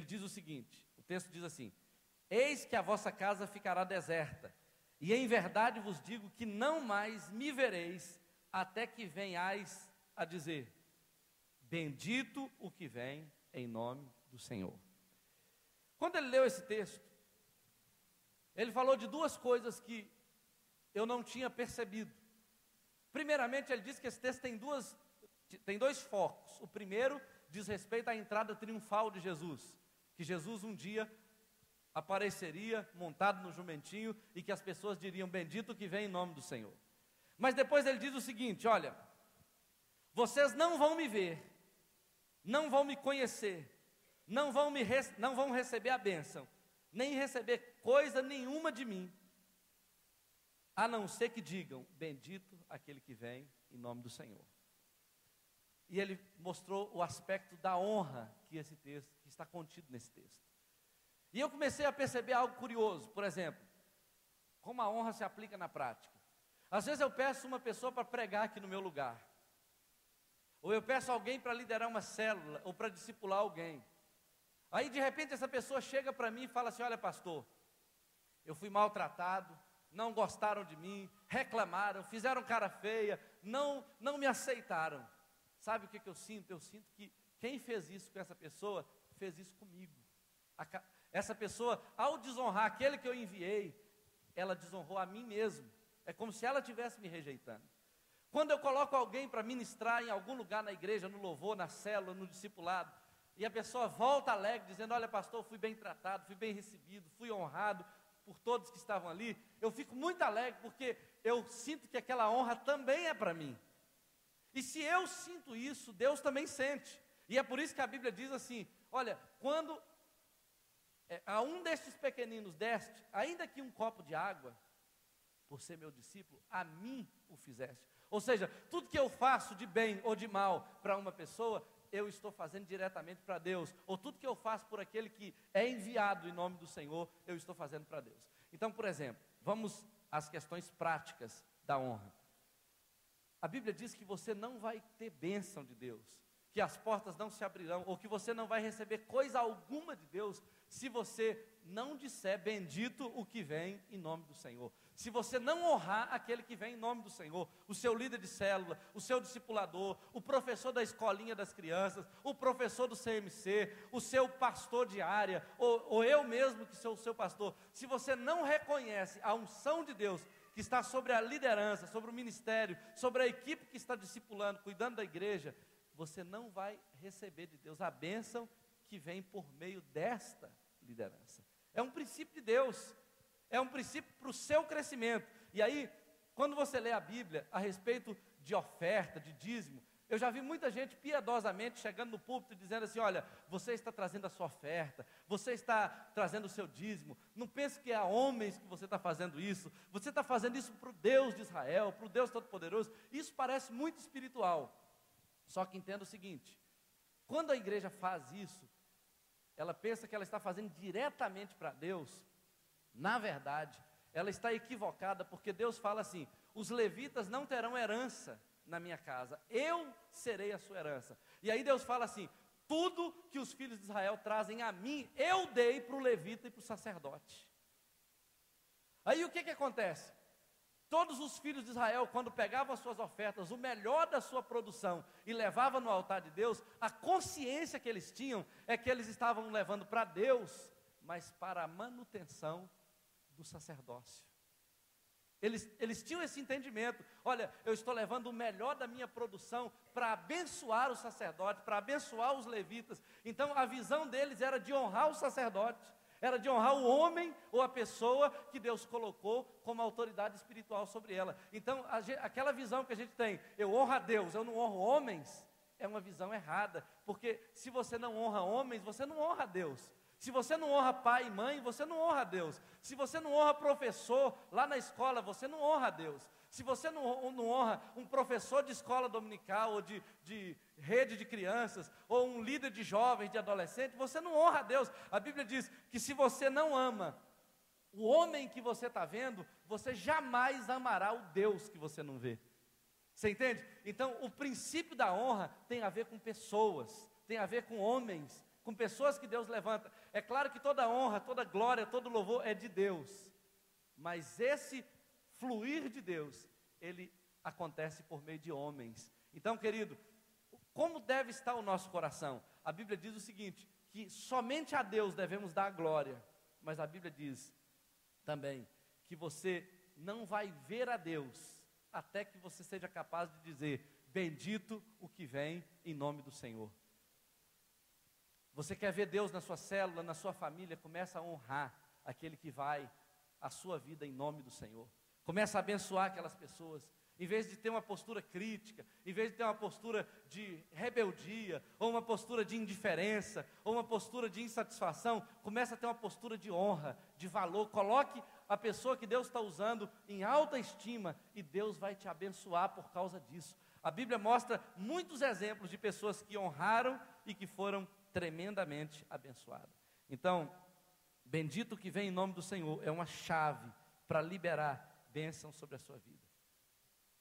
diz o seguinte, o texto diz assim: eis que a vossa casa ficará deserta, e em verdade vos digo que não mais me vereis, até que venhais a dizer, bendito o que vem em nome do Senhor. Quando ele leu esse texto, ele falou de duas coisas que eu não tinha percebido. Primeiramente, ele disse que esse texto tem dois focos. O primeiro diz respeito à entrada triunfal de Jesus, que Jesus um dia apareceria montado no jumentinho e que as pessoas diriam, bendito que vem em nome do Senhor. Mas depois ele diz o seguinte: olha, vocês não vão me ver, não vão me conhecer, não vão receber a bênção, nem receber coisa nenhuma de mim, a não ser que digam, bendito aquele que vem em nome do Senhor. E ele mostrou o aspecto da honra que está contido nesse texto. E eu comecei a perceber algo curioso, por exemplo, como a honra se aplica na prática. Às vezes eu peço uma pessoa para pregar aqui no meu lugar, ou eu peço alguém para liderar uma célula, ou para discipular alguém. Aí de repente essa pessoa chega para mim e fala assim: olha pastor, eu fui maltratado, não gostaram de mim, reclamaram, fizeram cara feia, não me aceitaram. Sabe o que eu sinto? Eu sinto que quem fez isso com essa pessoa, fez isso comigo. Essa pessoa, ao desonrar aquele que eu enviei, ela desonrou a mim mesmo. É como se ela estivesse me rejeitando. Quando eu coloco alguém para ministrar em algum lugar na igreja, no louvor, na célula, no discipulado, e a pessoa volta alegre, dizendo: olha pastor, fui bem tratado, fui bem recebido, fui honrado por todos que estavam ali, eu fico muito alegre, porque eu sinto que aquela honra também é para mim. E se eu sinto isso, Deus também sente. E é por isso que a Bíblia diz assim: olha, quando a um destes pequeninos deste, ainda que um copo de água, por ser meu discípulo, a mim o fizeste. Ou seja, tudo que eu faço de bem ou de mal para uma pessoa, eu estou fazendo diretamente para Deus. Ou tudo que eu faço por aquele que é enviado em nome do Senhor, eu estou fazendo para Deus. Então, por exemplo, vamos às questões práticas da honra. A Bíblia diz que você não vai ter bênção de Deus, que as portas não se abrirão, ou que você não vai receber coisa alguma de Deus, se você não disser bendito o que vem em nome do Senhor. Se você não honrar aquele que vem em nome do Senhor, o seu líder de célula, o seu discipulador, o professor da escolinha das crianças, o professor do CMC, o seu pastor de área, ou eu mesmo que sou o seu pastor, se você não reconhece a unção de Deus, que está sobre a liderança, sobre o ministério, sobre a equipe que está discipulando, cuidando da igreja, você não vai receber de Deus a bênção que vem por meio desta liderança. É um princípio de Deus, é um princípio para o seu crescimento. E aí, quando você lê a Bíblia a respeito de oferta, de dízimo, eu já vi muita gente piedosamente chegando no púlpito e dizendo assim: olha, você está trazendo a sua oferta, você está trazendo o seu dízimo, não pense que é a homens que você está fazendo isso, você está fazendo isso para o Deus de Israel, para o Deus Todo-Poderoso. Isso parece muito espiritual, só que entenda o seguinte: quando a igreja faz isso, ela pensa que ela está fazendo diretamente para Deus. Na verdade, ela está equivocada, porque Deus fala assim: os levitas não terão herança na minha casa, eu serei a sua herança. E aí Deus fala assim: tudo que os filhos de Israel trazem a mim, eu dei para o levita e para o sacerdote. Aí o que acontece? Todos os filhos de Israel, quando pegavam as suas ofertas, o melhor da sua produção, e levavam no altar de Deus, a consciência que eles tinham, é que eles estavam levando para Deus, mas para a manutenção do sacerdócio. Eles tinham esse entendimento: olha, eu estou levando o melhor da minha produção para abençoar o sacerdote, para abençoar os levitas. Então a visão deles era de honrar o sacerdote, era de honrar o homem ou a pessoa que Deus colocou como autoridade espiritual sobre ela. Então aquela visão que a gente tem, eu honro a Deus, eu não honro homens, é uma visão errada, porque se você não honra homens, você não honra a Deus. Se você não honra pai e mãe, você não honra a Deus. Se você não honra professor lá na escola, você não honra a Deus. Se você não honra um professor de escola dominical, ou de rede de crianças, ou um líder de jovens, de adolescentes, você não honra a Deus. A Bíblia diz que se você não ama o homem que você está vendo, você jamais amará o Deus que você não vê. Você entende? Então o princípio da honra tem a ver com pessoas, tem a ver com homens, com pessoas que Deus levanta. É claro que toda honra, toda glória, todo louvor é de Deus, mas esse fluir de Deus, ele acontece por meio de homens. Então, querido, como deve estar o nosso coração? A Bíblia diz o seguinte, que somente a Deus devemos dar a glória, mas a Bíblia diz também que você não vai ver a Deus até que você seja capaz de dizer: bendito o que vem em nome do Senhor. Você quer ver Deus na sua célula, na sua família? Começa a honrar aquele que vai a sua vida em nome do Senhor. Começa a abençoar aquelas pessoas. Em vez de ter uma postura crítica, em vez de ter uma postura de rebeldia, ou uma postura de indiferença, ou uma postura de insatisfação, começa a ter uma postura de honra, de valor. Coloque a pessoa que Deus está usando em alta estima, e Deus vai te abençoar por causa disso. A Bíblia mostra muitos exemplos de pessoas que honraram e que foram tremendamente abençoadas. Então, bendito que vem em nome do Senhor é uma chave para liberar bênção sobre a sua vida.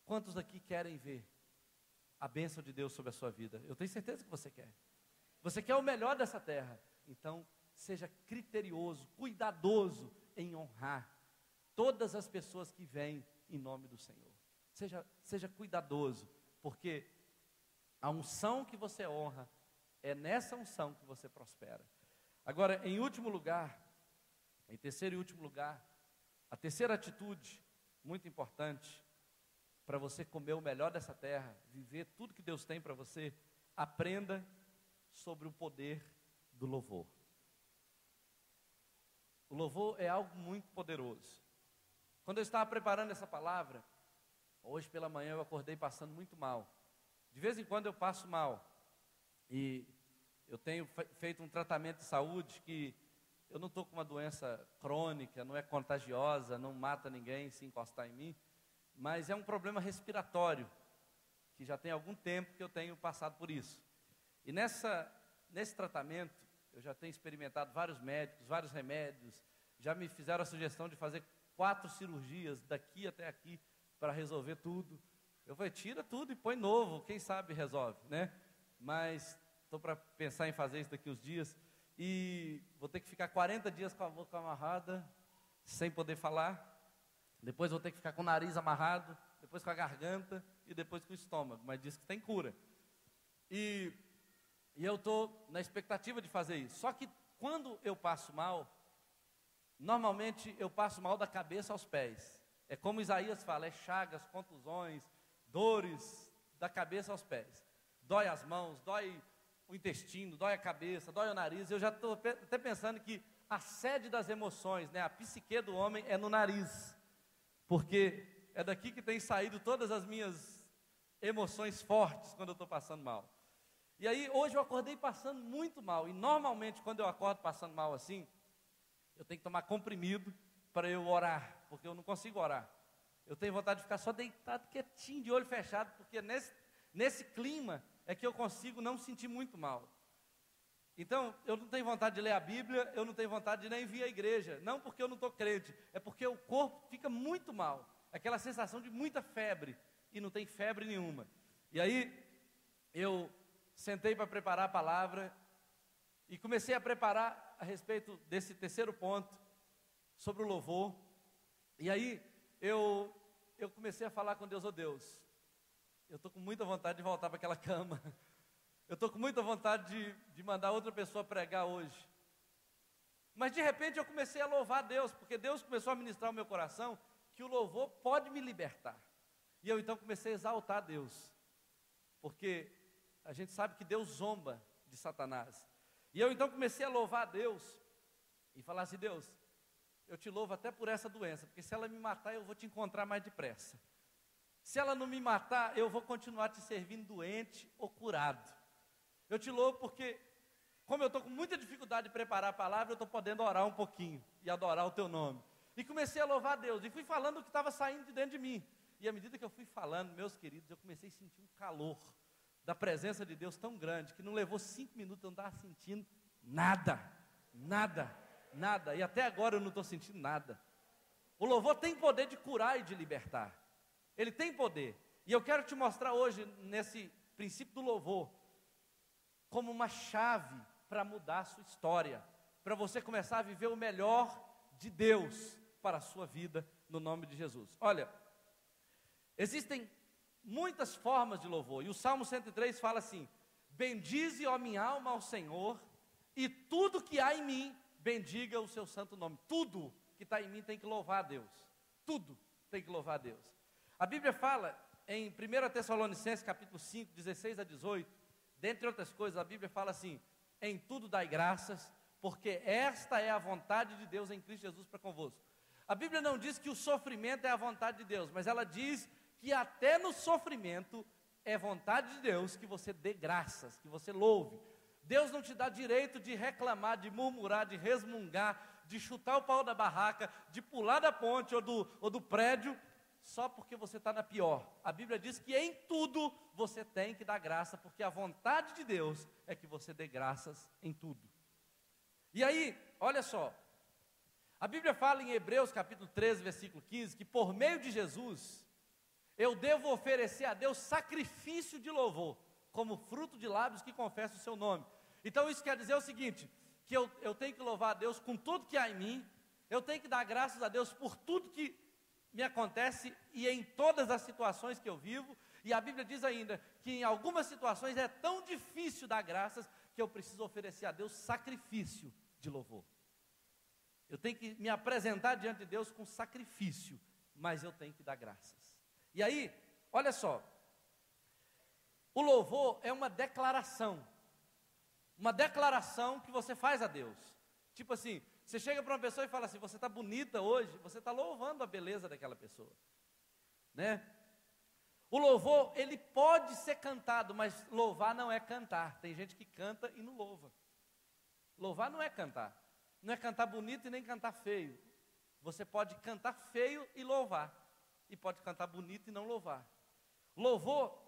Quantos aqui querem ver a bênção de Deus sobre a sua vida? Eu tenho certeza que você quer. Você quer o melhor dessa terra. Então, seja criterioso, cuidadoso em honrar todas as pessoas que vêm em nome do Senhor. Seja cuidadoso, porque a unção que você honra, é nessa unção que você prospera. Agora, em último lugar, em terceiro e último lugar, a terceira atitude, muito importante, para você comer o melhor dessa terra, viver tudo que Deus tem para você, aprenda sobre o poder do louvor. O louvor é algo muito poderoso. Quando eu estava preparando essa palavra, hoje pela manhã eu acordei passando muito mal. De vez em quando eu passo mal, e eu tenho feito um tratamento de saúde que eu não estou com uma doença crônica, não é contagiosa, não mata ninguém se encostar em mim, mas é um problema respiratório, que já tem algum tempo que eu tenho passado por isso. E nesse tratamento, eu já tenho experimentado vários médicos, vários remédios, já me fizeram a sugestão de fazer 4 cirurgias daqui até aqui, para resolver tudo. Eu falei, tira tudo e põe novo, quem sabe resolve, né? Mas estou para pensar em fazer isso daqui uns dias. E vou ter que ficar 40 dias com a boca amarrada, sem poder falar. Depois vou ter que ficar com o nariz amarrado, depois com a garganta e depois com o estômago. Mas diz que tem cura. E eu estou na expectativa de fazer isso. Só que quando eu passo mal, normalmente eu passo mal da cabeça aos pés. É como Isaías fala, é chagas, contusões, dores da cabeça aos pés. Dói as mãos, dói o intestino, dói a cabeça, dói o nariz. Eu já estou até pensando que a sede das emoções, né, a psique do homem é no nariz. Porque é daqui que tem saído todas as minhas emoções fortes quando eu estou passando mal. E aí hoje eu acordei passando muito mal. E normalmente quando eu acordo passando mal assim, eu tenho que tomar comprimido para eu orar, porque eu não consigo orar. Eu tenho vontade de ficar só deitado, quietinho, de olho fechado, porque nesse clima é que eu consigo não sentir muito mal. Então, eu não tenho vontade de ler a Bíblia, eu não tenho vontade de nem vir à igreja. Não porque eu não estou crente, é porque o corpo fica muito mal. Aquela sensação de muita febre, e não tem febre nenhuma. E aí, eu sentei para preparar a palavra, e comecei a preparar a respeito desse terceiro ponto, sobre o louvor. E aí, eu comecei a falar com Deus, Deus, eu estou com muita vontade de voltar para aquela cama. Eu estou com muita vontade de mandar outra pessoa pregar hoje. Mas de repente eu comecei a louvar a Deus, porque Deus começou a ministrar o meu coração, que o louvor pode me libertar. E eu então comecei a exaltar a Deus, porque a gente sabe que Deus zomba de Satanás. E eu então comecei a louvar a Deus, e falar assim, Deus, eu te louvo até por essa doença, porque se ela me matar eu vou te encontrar mais depressa. Se ela não me matar, eu vou continuar te servindo doente ou curado. Eu te louvo porque, como eu estou com muita dificuldade de preparar a palavra, eu estou podendo orar um pouquinho e adorar o teu nome. E comecei a louvar a Deus, e fui falando o que estava saindo de dentro de mim. E à medida que eu fui falando, meus queridos, eu comecei a sentir um calor da presença de Deus tão grande, que não levou 5 minutos, eu não estava sentindo nada. E até agora eu não estou sentindo nada. O louvor tem poder de curar e de libertar. Ele tem poder. E eu quero te mostrar hoje, nesse princípio do louvor, como uma chave para mudar a sua história, para você começar a viver o melhor de Deus para a sua vida, no nome de Jesus. Olha, existem muitas formas de louvor, e o Salmo 103 fala assim, bendize, ó minha alma, ao Senhor, e tudo que há em mim, bendiga o seu santo nome. Tudo que está em mim tem que louvar a Deus, tudo tem que louvar a Deus. A Bíblia fala em 1 Tessalonicenses capítulo 5, 16 a 18, dentre outras coisas, a Bíblia fala assim, em tudo dai graças, porque esta é a vontade de Deus em Cristo Jesus para convosco. A Bíblia não diz que o sofrimento é a vontade de Deus, mas ela diz que até no sofrimento é vontade de Deus que você dê graças, que você louve. Deus não te dá direito de reclamar, de murmurar, de resmungar, de chutar o pau da barraca, de pular da ponte ou do prédio, só porque você está na pior. A Bíblia diz que em tudo você tem que dar graça, porque a vontade de Deus é que você dê graças em tudo. E aí, olha só, a Bíblia fala em Hebreus capítulo 13, versículo 15, que por meio de Jesus, eu devo oferecer a Deus sacrifício de louvor, como fruto de lábios que confessam o seu nome. Então isso quer dizer o seguinte, que eu tenho que louvar a Deus com tudo que há em mim, eu tenho que dar graças a Deus por tudo que me acontece e em todas as situações que eu vivo, e a Bíblia diz ainda que em algumas situações é tão difícil dar graças, que eu preciso oferecer a Deus sacrifício de louvor. Eu tenho que me apresentar diante de Deus com sacrifício, mas eu tenho que dar graças. E aí, olha só, o louvor é uma declaração que você faz a Deus. Tipo assim, você chega para uma pessoa e fala assim, você está bonita hoje, você está louvando a beleza daquela pessoa, né? O louvor, ele pode ser cantado, mas louvar não é cantar. Tem gente que canta e não louva. Louvar não é cantar. Não é cantar bonito e nem cantar feio. Você pode cantar feio e louvar. E pode cantar bonito e não louvar. Louvor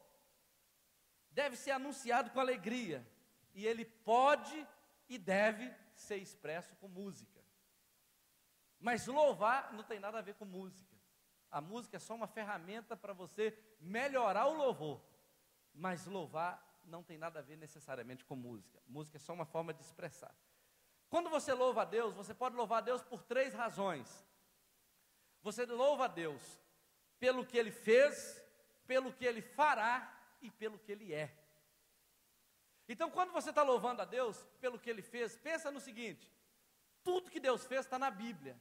deve ser anunciado com alegria. E ele pode e deve ser expresso com música. Mas louvar não tem nada a ver com música. A música é só uma ferramenta para você melhorar o louvor. Mas louvar não tem nada a ver necessariamente com música. Música é só uma forma de expressar. Quando você louva a Deus, você pode louvar a Deus por 3 razões. Você louva a Deus pelo que Ele fez, pelo que Ele fará e pelo que Ele é. Então, quando você está louvando a Deus pelo que Ele fez, pensa no seguinte: tudo que Deus fez está na Bíblia.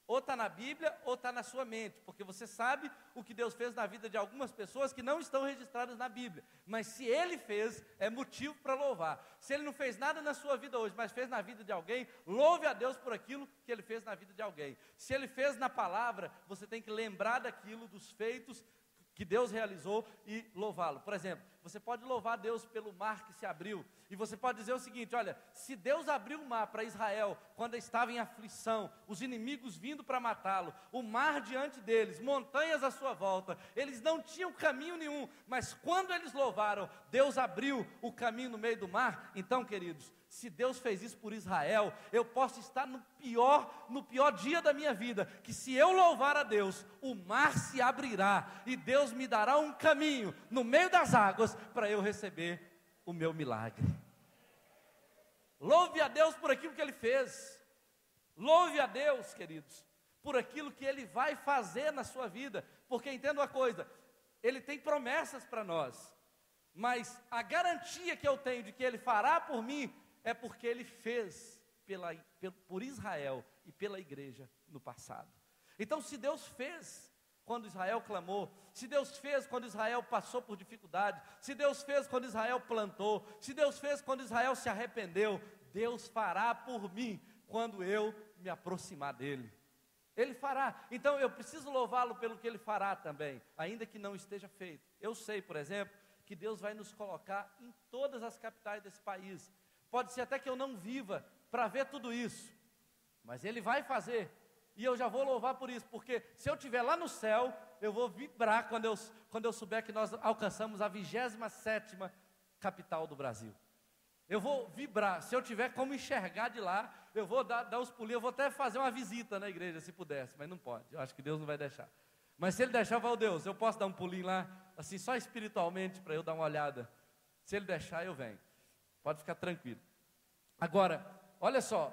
Ou está na Bíblia, ou está na sua mente, porque você sabe o que Deus fez na vida de algumas pessoas que não estão registradas na Bíblia. Mas se Ele fez, é motivo para louvar. Se Ele não fez nada na sua vida hoje, mas fez na vida de alguém, louve a Deus por aquilo que Ele fez na vida de alguém. Se Ele fez na palavra, você tem que lembrar daquilo, dos feitos que Deus realizou e louvá-lo. Por exemplo, você pode louvar a Deus pelo mar que se abriu, e você pode dizer o seguinte: olha, se Deus abriu o mar para Israel, quando estava em aflição, os inimigos vindo para matá-lo, o mar diante deles, montanhas à sua volta, eles não tinham caminho nenhum, mas quando eles louvaram, Deus abriu o caminho no meio do mar. Então, queridos, se Deus fez isso por Israel, eu posso estar no pior dia da minha vida, que se eu louvar a Deus, o mar se abrirá, e Deus me dará um caminho no meio das águas, para eu receber o meu milagre. Louve a Deus por aquilo que Ele fez. Louve a Deus, queridos, por aquilo que Ele vai fazer na sua vida, porque entenda uma coisa, Ele tem promessas para nós, mas a garantia que eu tenho de que Ele fará por mim, é porque Ele fez por Israel e pela igreja no passado. Então, se Deus fez quando Israel clamou, se Deus fez quando Israel passou por dificuldade, se Deus fez quando Israel plantou, se Deus fez quando Israel se arrependeu, Deus fará por mim quando eu me aproximar dEle. Ele fará. Então eu preciso louvá-lo pelo que Ele fará também, ainda que não esteja feito. Eu sei, por exemplo, que Deus vai nos colocar em todas as capitais desse país. Pode ser até que eu não viva para ver tudo isso, mas Ele vai fazer. E eu já vou louvar por isso, porque se eu estiver lá no céu, eu vou vibrar quando eu souber que nós alcançamos a 27ª capital do Brasil. Eu vou vibrar, se eu tiver como enxergar de lá, eu vou dar uns pulinhos, eu vou até fazer uma visita na igreja, se pudesse, mas não pode, eu acho que Deus não vai deixar. Mas se Ele deixar, eu falo: Deus, eu posso dar um pulinho lá, assim, só espiritualmente, para eu dar uma olhada. Se Ele deixar, eu venho, pode ficar tranquilo. Agora, olha só,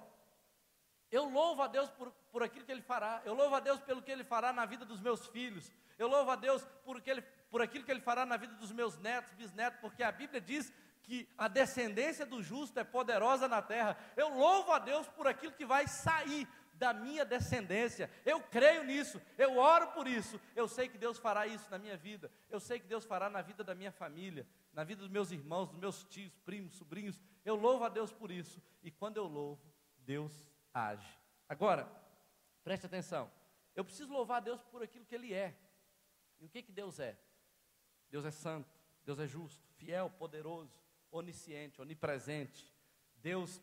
eu louvo a Deus por aquilo que Ele fará, eu louvo a Deus pelo que Ele fará na vida dos meus filhos, eu louvo a Deus por aquilo que Ele fará na vida dos meus netos, bisnetos, porque a Bíblia diz que a descendência do justo é poderosa na terra. Eu louvo a Deus por aquilo que vai sair da minha descendência, eu creio nisso, eu oro por isso, eu sei que Deus fará isso na minha vida, eu sei que Deus fará na vida da minha família, na vida dos meus irmãos, dos meus tios, primos, sobrinhos. Eu louvo a Deus por isso, e quando eu louvo, Deus age. Agora, preste atenção, eu preciso louvar a Deus por aquilo que Ele é. E o que Deus é? Deus é santo, Deus é justo, fiel, poderoso, onisciente, onipresente. Deus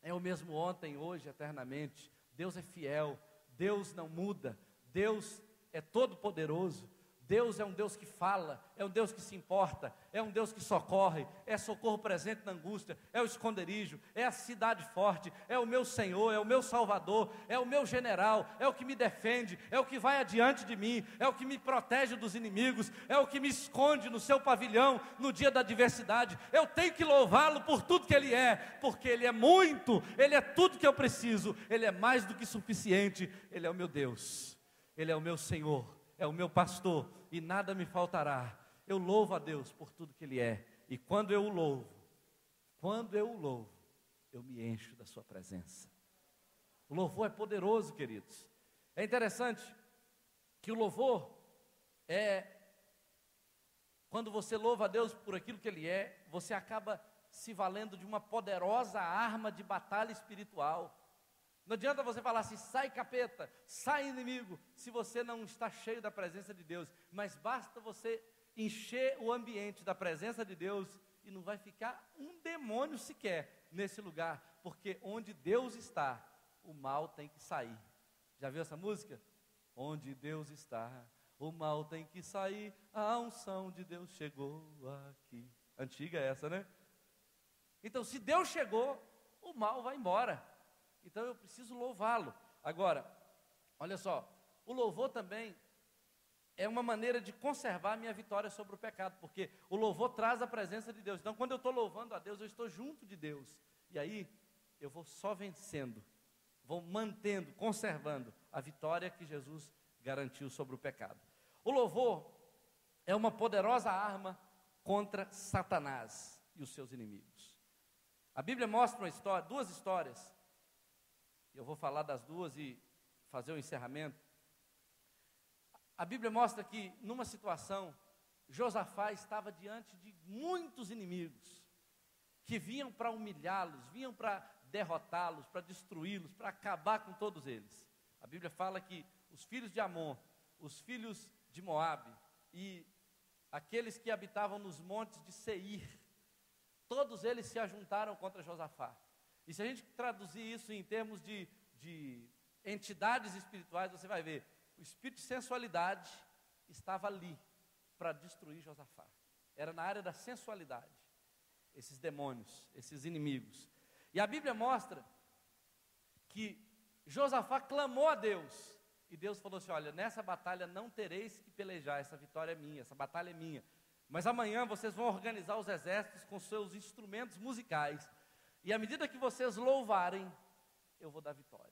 é o mesmo ontem, hoje, eternamente. Deus é fiel, Deus não muda, Deus é todo poderoso. Deus é um Deus que fala, é um Deus que se importa, é um Deus que socorre, é socorro presente na angústia, é o esconderijo, é a cidade forte, é o meu Senhor, é o meu Salvador, é o meu general, é o que me defende, é o que vai adiante de mim, é o que me protege dos inimigos, é o que me esconde no seu pavilhão no dia da adversidade. Eu tenho que louvá-lo por tudo que Ele é, porque Ele é muito, Ele é tudo que eu preciso, Ele é mais do que suficiente, Ele é o meu Deus, Ele é o meu Senhor, é o meu pastor, e nada me faltará. Eu louvo a Deus por tudo que Ele é, e quando eu o louvo, eu me encho da sua presença. O louvor é poderoso, queridos. É interessante que o louvor quando você louva a Deus por aquilo que Ele é, você acaba se valendo de uma poderosa arma de batalha espiritual. Não adianta você falar assim: sai capeta, sai inimigo, se você não está cheio da presença de Deus. Mas basta você encher o ambiente da presença de Deus, e não vai ficar um demônio sequer nesse lugar, porque onde Deus está, o mal tem que sair. Já viu essa música? Onde Deus está, o mal tem que sair, a unção de Deus chegou aqui. Antiga essa, né? Então, se Deus chegou, o mal vai embora. Então eu preciso louvá-lo. Agora, olha só, o louvor também é uma maneira de conservar a minha vitória sobre o pecado, porque o louvor traz a presença de Deus. Então, quando eu estou louvando a Deus, eu estou junto de Deus. E aí, eu vou só vencendo, vou mantendo, conservando a vitória que Jesus garantiu sobre o pecado. O louvor é uma poderosa arma contra Satanás e os seus inimigos. A Bíblia mostra duas histórias. Eu vou falar das duas e fazer o encerramento. A Bíblia mostra que, numa situação, Josafá estava diante de muitos inimigos que vinham para humilhá-los, vinham para derrotá-los, para destruí-los, para acabar com todos eles. A Bíblia fala que os filhos de Amon, os filhos de Moabe e aqueles que habitavam nos montes de Seir, todos eles se ajuntaram contra Josafá. E se a gente traduzir isso em termos de entidades espirituais, você vai ver, o espírito de sensualidade estava ali para destruir Josafá. Era na área da sensualidade, esses demônios, esses inimigos. E a Bíblia mostra que Josafá clamou a Deus, e Deus falou assim: olha, nessa batalha não tereis que pelejar, essa vitória é minha, essa batalha é minha. Mas amanhã vocês vão organizar os exércitos com seus instrumentos musicais, e à medida que vocês louvarem, eu vou dar vitória.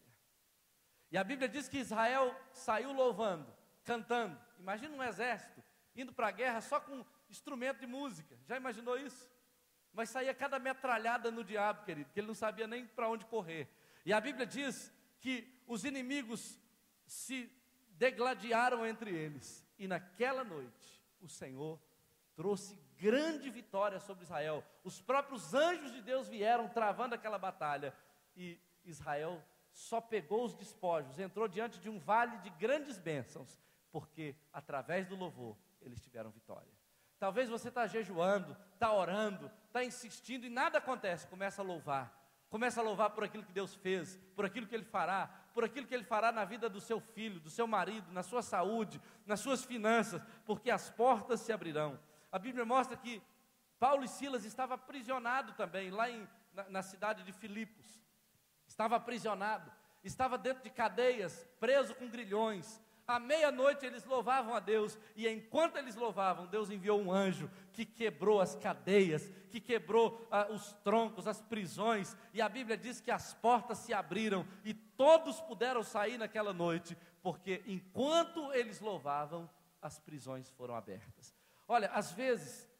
E a Bíblia diz que Israel saiu louvando, cantando. Imagina um exército indo para a guerra só com instrumento de música. Já imaginou isso? Mas saía cada metralhada no diabo, querido, que ele não sabia nem para onde correr. E a Bíblia diz que os inimigos se degladiaram entre eles. E naquela noite, o Senhor trouxe grande vitória sobre Israel. Os próprios anjos de Deus vieram travando aquela batalha. E Israel só pegou os despojos, entrou diante de um vale de grandes bênçãos, porque através do louvor eles tiveram vitória. Talvez você está jejuando, está orando, está insistindo e nada acontece. Começa a louvar por aquilo que Deus fez, por aquilo que Ele fará, por aquilo que Ele fará na vida do seu filho, do seu marido, na sua saúde, nas suas finanças, porque as portas se abrirão. A Bíblia mostra que Paulo e Silas estavam aprisionados também, lá na cidade de Filipos. Estava aprisionado, estava dentro de cadeias, preso com grilhões. À meia-noite eles louvavam a Deus, e enquanto eles louvavam, Deus enviou um anjo que quebrou as cadeias, que quebrou os troncos, as prisões, e a Bíblia diz que as portas se abriram, e todos puderam sair naquela noite, porque enquanto eles louvavam, as prisões foram abertas. Olha, às vezes,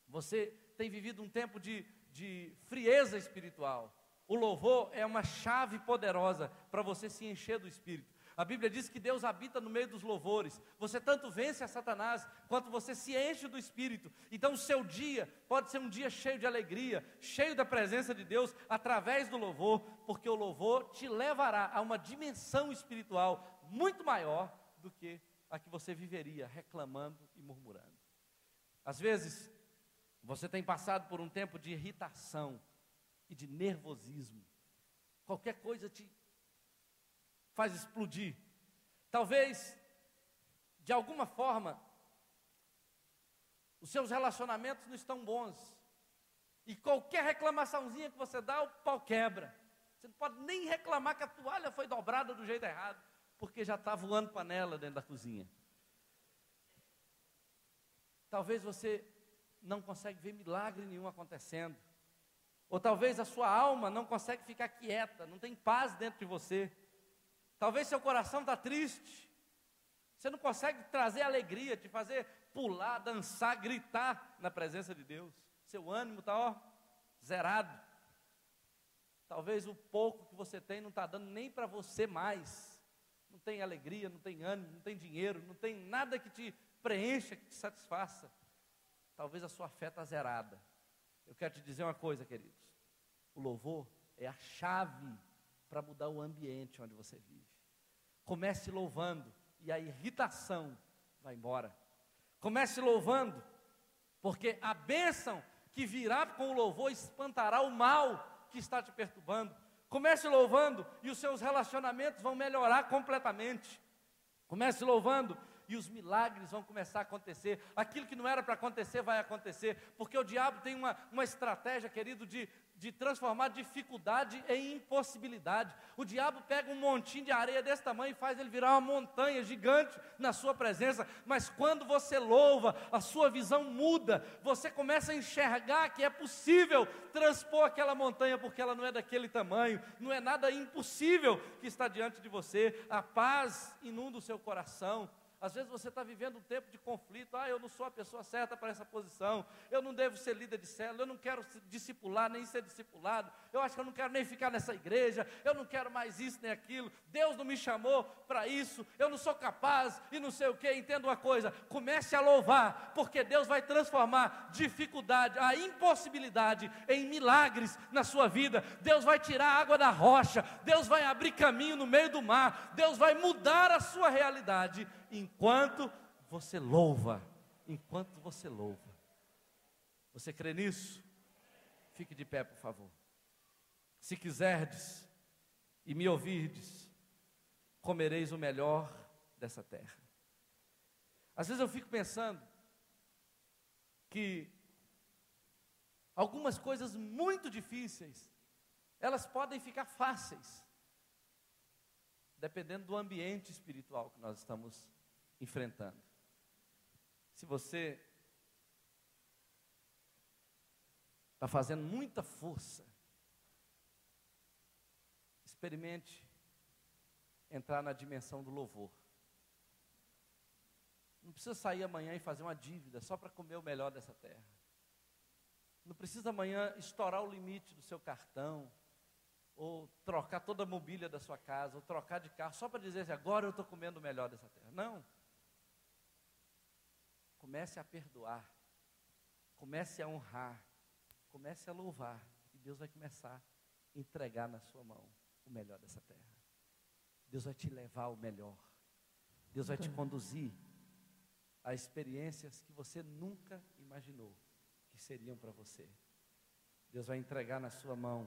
você tem vivido um tempo de frieza espiritual. O louvor é uma chave poderosa para você se encher do Espírito. A Bíblia diz que Deus habita no meio dos louvores. Você tanto vence a Satanás, quanto você se enche do Espírito. Então o seu dia pode ser um dia cheio de alegria, cheio da presença de Deus, através do louvor, porque o louvor te levará a uma dimensão espiritual muito maior do que a que você viveria reclamando e murmurando. Às vezes, você tem passado por um tempo de irritação e de nervosismo. Qualquer coisa te faz explodir. Talvez, de alguma forma, os seus relacionamentos não estão bons. E qualquer reclamaçãozinha que você dá, o pau quebra. Você não pode nem reclamar que a toalha foi dobrada do jeito errado, porque já está voando panela dentro da cozinha. Talvez você não consegue ver milagre nenhum acontecendo. Ou talvez a sua alma não consegue ficar quieta, não tem paz dentro de você. Talvez seu coração está triste. Você não consegue trazer alegria, te fazer pular, dançar, gritar na presença de Deus. Seu ânimo está zerado. Talvez o pouco que você tem não está dando nem para você mais. Não tem alegria, não tem ânimo, não tem dinheiro, não tem nada que te preencha, que te satisfaça. Talvez a sua fé está zerada. Eu quero te dizer uma coisa, queridos. O louvor é a chave para mudar o ambiente onde você vive. Comece louvando e a irritação vai embora. Comece louvando, porque a bênção que virá com o louvor espantará o mal que está te perturbando. Comece louvando e os seus relacionamentos vão melhorar completamente. Comece louvando e os milagres vão começar a acontecer. Aquilo que não era para acontecer, vai acontecer. Porque o diabo tem uma estratégia, querido, de de transformar dificuldade em impossibilidade. O diabo pega um montinho de areia desse tamanho e faz ele virar uma montanha gigante na sua presença, mas quando você louva, a sua visão muda, você começa a enxergar que é possível transpor aquela montanha, porque ela não é daquele tamanho, não é nada impossível que está diante de você, a paz inunda o seu coração. Às vezes você está vivendo um tempo de conflito. Eu não sou a pessoa certa para essa posição, eu não devo ser líder de célula, eu não quero discipular, nem ser discipulado, eu acho que eu não quero nem ficar nessa igreja, eu não quero mais isso nem aquilo, Deus não me chamou para isso, eu não sou capaz e não sei o que. Entenda uma coisa, comece a louvar, porque Deus vai transformar dificuldade, a impossibilidade em milagres na sua vida. Deus vai tirar a água da rocha, Deus vai abrir caminho no meio do mar, Deus vai mudar a sua realidade, enquanto você louva, enquanto você louva. Você crê nisso? Fique de pé, por favor. Se quiserdes e me ouvirdes, comereis o melhor dessa terra. Às vezes eu fico pensando que algumas coisas muito difíceis, elas podem ficar fáceis, dependendo do ambiente espiritual que nós estamos enfrentando. Se você está fazendo muita força, experimente entrar na dimensão do louvor. Não precisa sair amanhã e fazer uma dívida só para comer o melhor dessa terra. Não precisa amanhã estourar o limite do seu cartão, ou trocar toda a mobília da sua casa, ou trocar de carro, só para dizer assim, agora eu estou comendo o melhor dessa terra. Não. Comece a perdoar, comece a honrar, comece a louvar, e Deus vai começar a entregar na sua mão o melhor dessa terra. Deus vai te levar ao melhor, Deus vai te conduzir a experiências que você nunca imaginou que seriam para você. Deus vai entregar na sua mão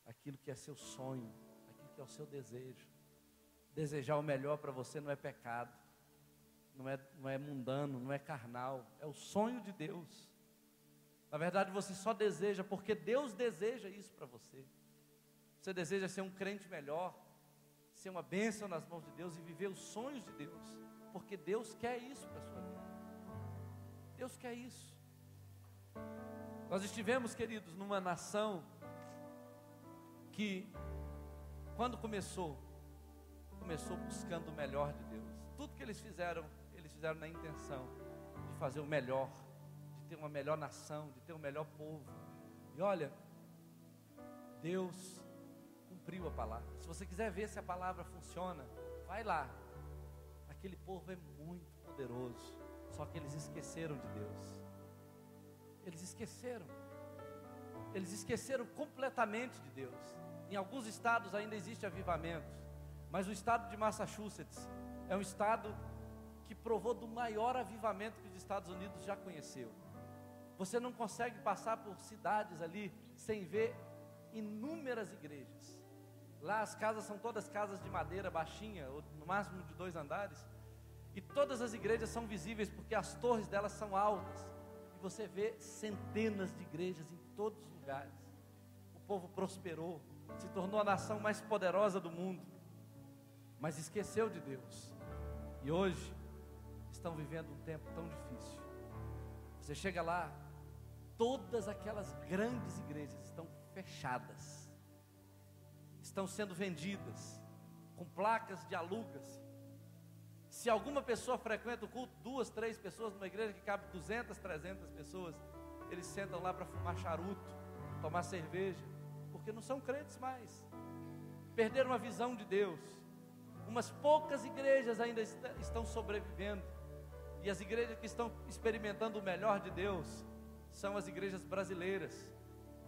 aquilo que é seu sonho, aquilo que é o seu desejo. Desejar o melhor para você não é pecado, não é mundano, não é carnal, é o sonho de Deus. Na verdade você só deseja porque Deus deseja isso para você. Você deseja ser um crente melhor, ser uma bênção nas mãos de Deus e viver os sonhos de Deus, porque Deus quer isso para a sua vida. Deus quer isso. Nós estivemos, queridos, numa nação que, quando começou buscando o melhor de Deus. Tudo que eles fizeram na intenção de fazer o melhor, de ter uma melhor nação, de ter um melhor povo. E olha, Deus cumpriu a palavra. Se você quiser ver se a palavra funciona, vai lá. Aquele povo é muito poderoso, só que eles esqueceram de Deus. Eles esqueceram completamente de Deus. Em alguns estados ainda existe avivamento, mas o estado de Massachusetts é um estado que provou do maior avivamento que os Estados Unidos já conheceu. Você não consegue passar por cidades ali sem ver inúmeras igrejas. Lá as casas são todas casas de madeira baixinha, ou no máximo de 2 andares, e todas as igrejas são visíveis porque as torres delas são altas, e você vê centenas de igrejas em todos os lugares. O povo prosperou, se tornou a nação mais poderosa do mundo, mas esqueceu de Deus, e hoje estão vivendo um tempo tão difícil. Você chega lá, todas aquelas grandes igrejas estão fechadas, estão sendo vendidas, com placas de alugas. Se alguma pessoa frequenta o culto, 2, 3 pessoas numa igreja que cabe 200, 300 pessoas, eles sentam lá para fumar charuto, tomar cerveja, porque não são crentes mais, perderam a visão de Deus. Umas poucas igrejas ainda estão sobrevivendo, e as igrejas que estão experimentando o melhor de Deus são as igrejas brasileiras.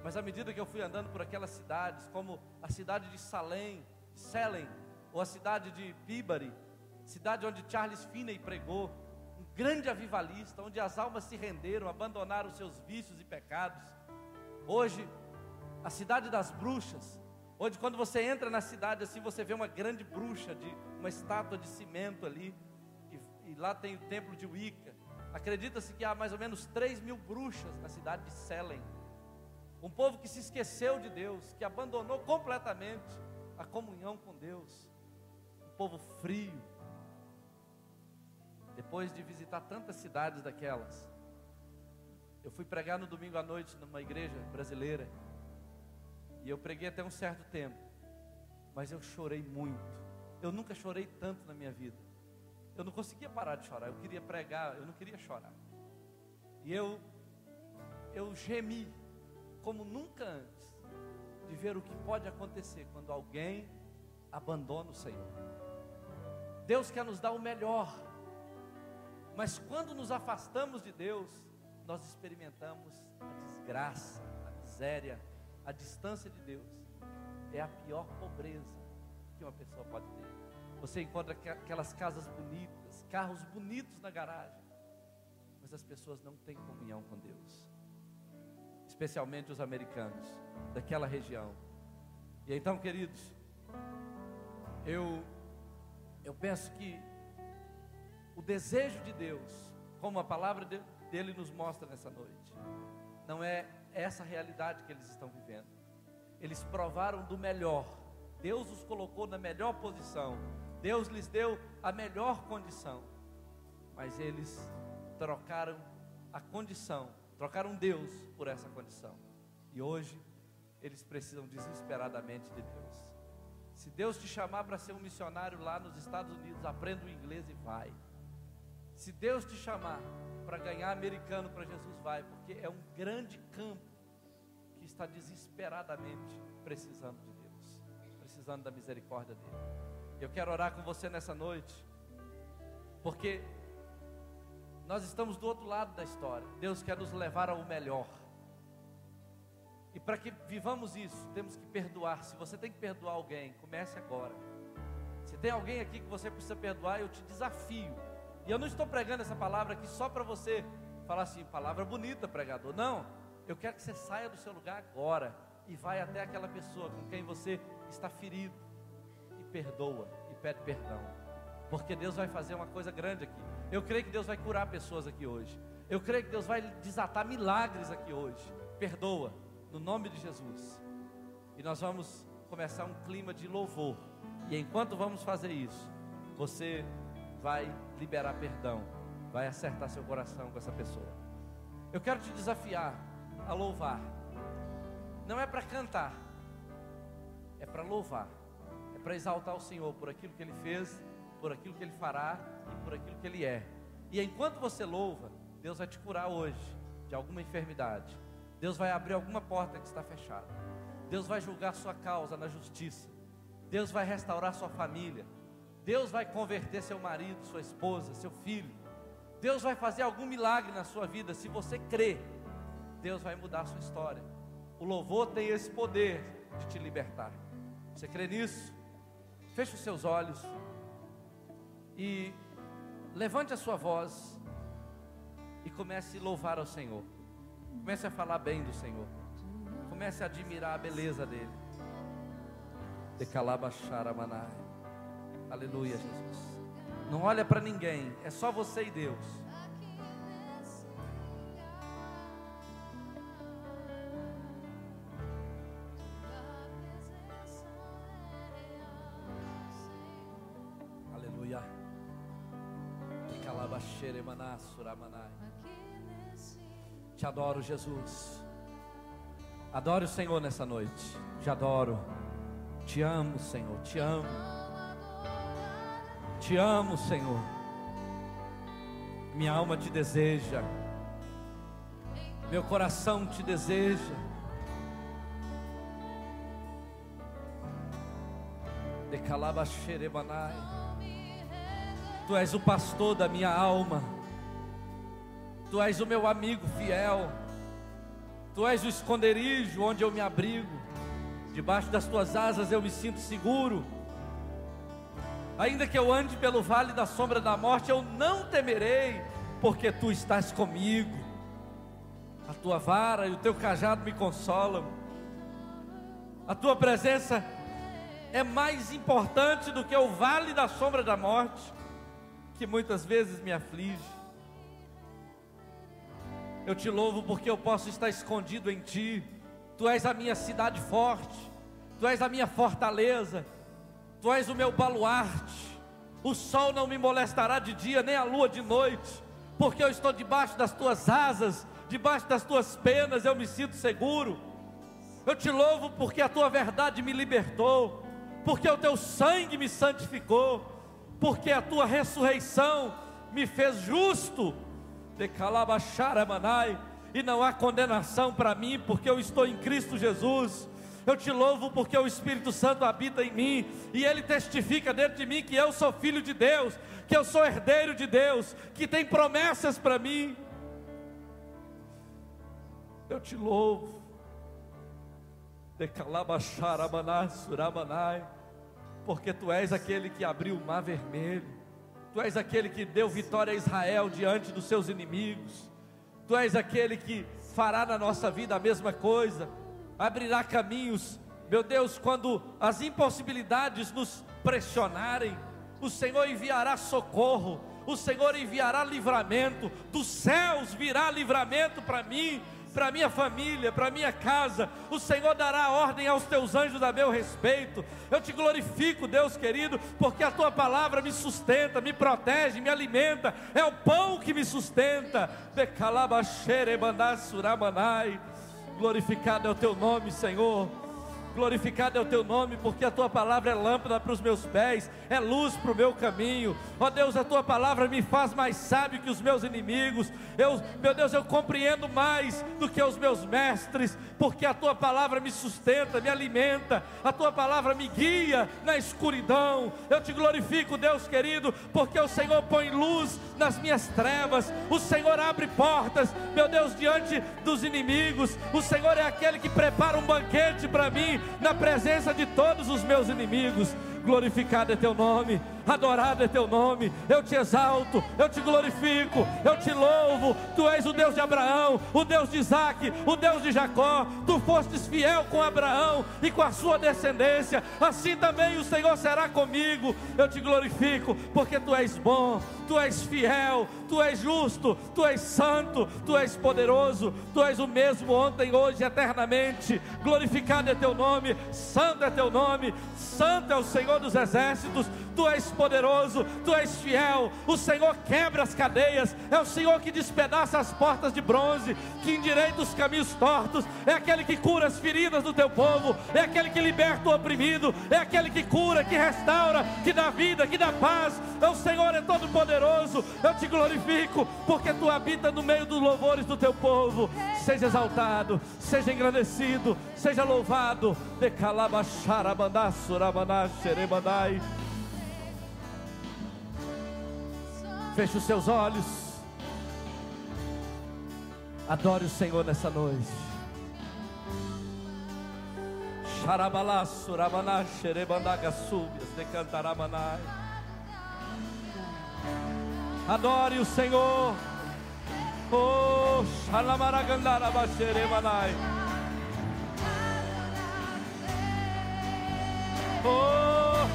Mas à medida que eu fui andando por aquelas cidades, como a cidade de Salem, ou a cidade de Peabody, cidade onde Charles Finney pregou, um grande avivalista, onde as almas se renderam, abandonaram os seus vícios e pecados. Hoje, a cidade das bruxas, onde quando você entra na cidade assim, você vê uma grande bruxa, uma estátua de cimento ali, e lá tem o templo de Wicca. Acredita-se que há mais ou menos 3.000 bruxas na cidade de Salem. Um povo que se esqueceu de Deus, que abandonou completamente a comunhão com Deus. Um povo frio. Depois de visitar tantas cidades daquelas, eu fui pregar no domingo à noite numa igreja brasileira. E eu preguei até um certo tempo, mas eu chorei muito. Eu nunca chorei tanto na minha vida. Eu não conseguia parar de chorar. Eu queria pregar, eu não queria chorar. E eu gemi como nunca antes, de ver o que pode acontecer quando alguém abandona o Senhor. Deus quer nos dar o melhor, mas quando nos afastamos de Deus, nós experimentamos a desgraça, a miséria, a distância de Deus. É a pior pobreza que uma pessoa pode ter. Você encontra aquelas casas bonitas, carros bonitos na garagem, mas as pessoas não têm comunhão com Deus. Especialmente os americanos, daquela região. E então, queridos, eu penso que o desejo de Deus, como a palavra dele nos mostra nessa noite, não é essa realidade que eles estão vivendo. Eles provaram do melhor. Deus os colocou na melhor posição. Deus lhes deu a melhor condição. Mas eles trocaram a condição, trocaram Deus por essa condição. E hoje eles precisam desesperadamente de Deus. Se Deus te chamar para ser um missionário lá nos Estados Unidos, aprenda o inglês e vai. Se Deus te chamar para ganhar americano para Jesus, vai, porque é um grande campo que está desesperadamente precisando de Deus, precisando da misericórdia dele. Eu quero orar com você nessa noite, porque nós estamos do outro lado da história. Deus quer nos levar ao melhor. E para que vivamos isso, temos que perdoar. Se você tem que perdoar alguém, comece agora. Se tem alguém aqui que você precisa perdoar, eu te desafio. E eu não estou pregando essa palavra aqui só para você falar assim, palavra bonita, pregador. Não, eu quero que você saia do seu lugar agora e vai até aquela pessoa com quem você está ferido e perdoa e pede perdão. Porque Deus vai fazer uma coisa grande aqui. Eu creio que Deus vai curar pessoas aqui hoje. Eu creio que Deus vai desatar milagres aqui hoje. Perdoa, no nome de Jesus. E nós vamos começar um clima de louvor. E enquanto vamos fazer isso, você vai liberar perdão, vai acertar seu coração com essa pessoa. Eu quero te desafiar a louvar. Não é para cantar, é para louvar. É para exaltar o Senhor por aquilo que Ele fez, por aquilo que Ele fará e por aquilo que Ele é. E enquanto você louva, Deus vai te curar hoje de alguma enfermidade. Deus vai abrir alguma porta que está fechada. Deus vai julgar sua causa na justiça. Deus vai restaurar sua família. Deus vai converter seu marido, sua esposa, seu filho. Deus vai fazer algum milagre na sua vida. Se você crê, Deus vai mudar a sua história. O louvor tem esse poder de te libertar. Você crê nisso? Feche os seus olhos e levante a sua voz e comece a louvar ao Senhor. Comece a falar bem do Senhor. Comece a admirar a beleza dele. Decalabaxaramanai. Aleluia, Jesus. Não olha para ninguém, é só você e Deus. Aleluia. Te adoro, Jesus. Adoro o Senhor nessa noite. Te adoro. Te amo, Senhor. Te amo. Te amo, Senhor. Minha alma te deseja. Meu coração te deseja. Decalabaxeremanai. Tu és o pastor da minha alma. Tu és o meu amigo fiel. Tu és o esconderijo onde eu me abrigo. Debaixo das tuas asas eu me sinto seguro. Ainda que eu ande pelo vale da sombra da morte, eu não temerei, porque tu estás comigo. A tua vara e o teu cajado me consolam. A tua presença é mais importante do que o vale da sombra da morte, que muitas vezes me aflige. Eu te louvo porque eu posso estar escondido em ti. Tu és a minha cidade forte, Tu és a minha fortaleza, Tu és o meu baluarte. O sol não me molestará de dia, nem a lua de noite, porque eu estou debaixo das Tuas asas, debaixo das Tuas penas eu me sinto seguro. Eu Te louvo porque a Tua verdade me libertou, porque o Teu sangue me santificou, porque a Tua ressurreição me fez justo. E não há condenação para mim, porque eu estou em Cristo Jesus. Eu Te louvo porque o Espírito Santo habita em mim, e Ele testifica dentro de mim que eu sou filho de Deus, que eu sou herdeiro de Deus, que tem promessas para mim. Eu Te louvo, porque Tu és aquele que abriu o mar vermelho, Tu és aquele que deu vitória a Israel diante dos seus inimigos, Tu és aquele que fará na nossa vida a mesma coisa, abrirá caminhos, meu Deus, quando as impossibilidades nos pressionarem, o Senhor enviará socorro, o Senhor enviará livramento, dos céus virá livramento para mim, para minha família, para minha casa. O Senhor dará ordem aos Teus anjos a meu respeito. Eu Te glorifico, Deus querido, porque a Tua palavra me sustenta, me protege, me alimenta, é o pão que me sustenta. Glorificado é o Teu nome, Senhor. Glorificado é o Teu nome, porque a Tua palavra é lâmpada para os meus pés, é luz para o meu caminho. Ó Deus, a Tua palavra me faz mais sábio que os meus inimigos. Meu Deus, eu compreendo mais do que os meus mestres, porque a Tua palavra me sustenta, me alimenta, a Tua palavra me guia na escuridão. Eu Te glorifico, Deus querido, porque o Senhor põe luz nas minhas trevas, o Senhor abre portas, meu Deus, diante dos inimigos. O Senhor é aquele que prepara um banquete para mim, na presença de todos os meus inimigos. Glorificado é Teu nome, adorado é Teu nome. Eu Te exalto, eu Te glorifico, eu Te louvo. Tu és o Deus de Abraão, o Deus de Isaque, o Deus de Jacó. Tu fostes fiel com Abraão e com a sua descendência, assim também o Senhor será comigo. Eu Te glorifico, porque Tu és bom, Tu és fiel, Tu és justo, Tu és santo, Tu és poderoso. Tu és o mesmo ontem, hoje, eternamente. Glorificado é Teu nome, santo é Teu nome, santo é o Senhor dos exércitos. Tu és poderoso, Tu és fiel. O Senhor quebra as cadeias, é o Senhor que despedaça as portas de bronze, que endireita os caminhos tortos, é aquele que cura as feridas do Teu povo, é aquele que liberta o oprimido, é aquele que cura, que restaura, que dá vida, que dá paz. O Senhor é todo poderoso. Eu Te glorifico, porque Tu habita no meio dos louvores do Teu povo. Seja exaltado, seja engrandecido, seja louvado. Feche os seus olhos, adore o Senhor nessa noite. Adore o Senhor. Oh, oh,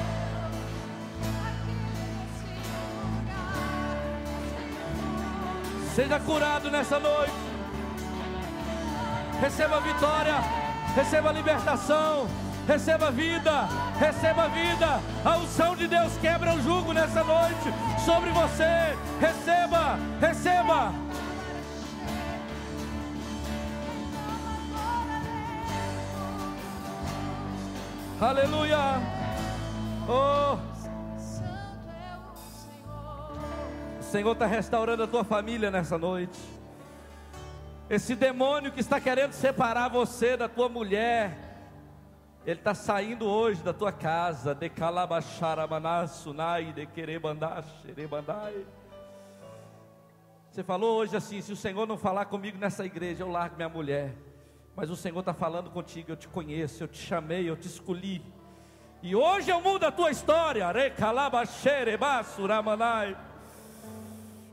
seja curado nessa noite. Receba vitória, receba libertação, receba vida, receba vida. A unção de Deus quebra o jugo nessa noite sobre você. Receba, receba. Aleluia. Oh, o Senhor está restaurando a tua família nessa noite. Esse demônio que está querendo separar você da tua mulher, ele está saindo hoje da tua casa. De calabacharamanassunai, de querebandai. Você falou hoje assim: se o Senhor não falar comigo nessa igreja, eu largo minha mulher. Mas o Senhor está falando contigo. Eu te conheço, eu te chamei, eu te escolhi, e hoje eu mudo a tua história. Recalabaxerebassuramanai,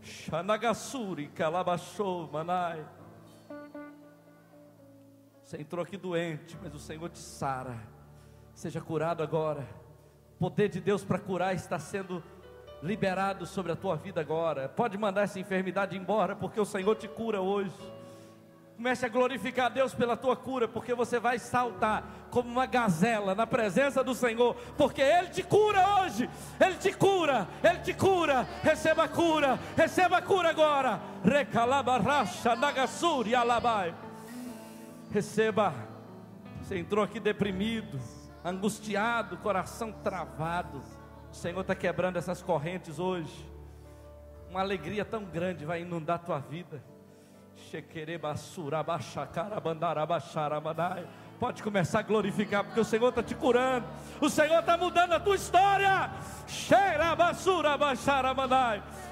Xanagasuri calabachou manai. Você entrou aqui doente, mas o Senhor te sara. Seja curado agora. O poder de Deus para curar está sendo liberado sobre a tua vida agora. Pode mandar essa enfermidade embora, porque o Senhor te cura hoje. Comece a glorificar a Deus pela tua cura, porque você vai saltar como uma gazela na presença do Senhor, porque Ele te cura hoje, Ele te cura, Ele te cura. Receba a cura agora. Recalabarracha nagassuri alabai. Receba. Você entrou aqui deprimido, angustiado, coração travado. O Senhor está quebrando essas correntes hoje. Uma alegria tão grande vai inundar a tua vida. Pode começar a glorificar, porque o Senhor está te curando, o Senhor está mudando a tua história.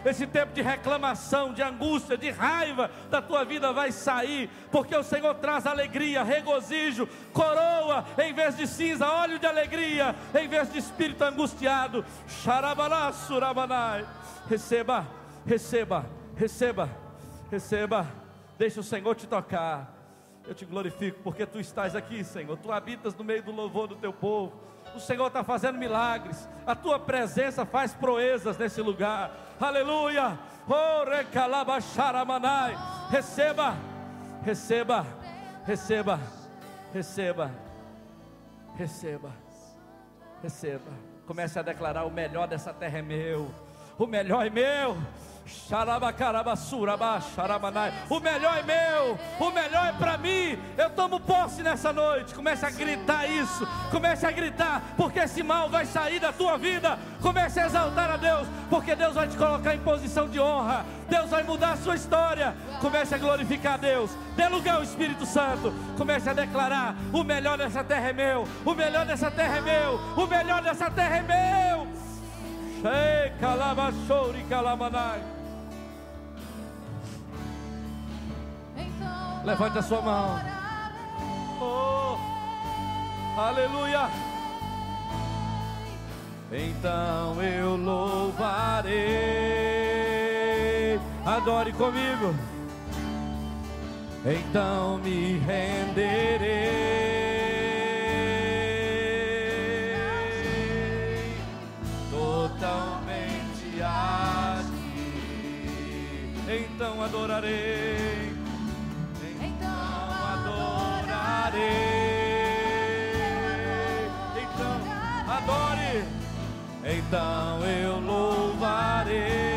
Esse tempo de reclamação, de angústia, de raiva da tua vida vai sair, porque o Senhor traz alegria, regozijo, coroa em vez de cinza, óleo de alegria em vez de espírito angustiado. Receba, receba, receba, receba. Deixa o Senhor te tocar. Eu te glorifico porque tu estás aqui, Senhor. Tu habitas no meio do louvor do teu povo. O Senhor está fazendo milagres. A tua presença faz proezas nesse lugar. Aleluia. Receba, receba, receba, receba, receba, receba. Comece a declarar: o melhor dessa terra é meu. O melhor é meu. O melhor é meu, o melhor é para mim. Eu tomo posse nessa noite. Comece a gritar isso, comece a gritar, porque esse mal vai sair da tua vida. Comece a exaltar a Deus, porque Deus vai te colocar em posição de honra. Deus vai mudar a sua história. Comece a glorificar a Deus. Dê lugar ao Espírito Santo. Comece a declarar: o melhor dessa terra é meu, o melhor dessa terra é meu, o melhor dessa terra é meu. Levante a sua mão. Oh, aleluia. Então eu louvarei. Adore comigo. Então me renderei totalmente a ti. Então adorarei. Então adore. Então eu louvarei.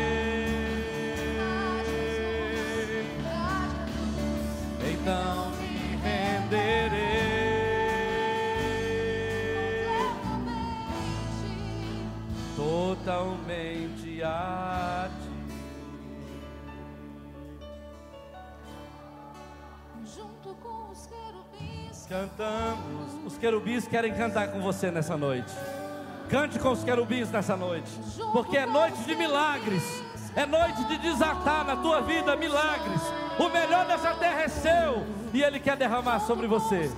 Então me renderei totalmente a ti. Junto com os querubins cantamos. Os querubins querem cantar com você nessa noite. Cante com os querubins nessa noite, porque é noite de milagres. É noite de desatar na tua vida milagres. O melhor dessa terra é seu, e Ele quer derramar sobre você.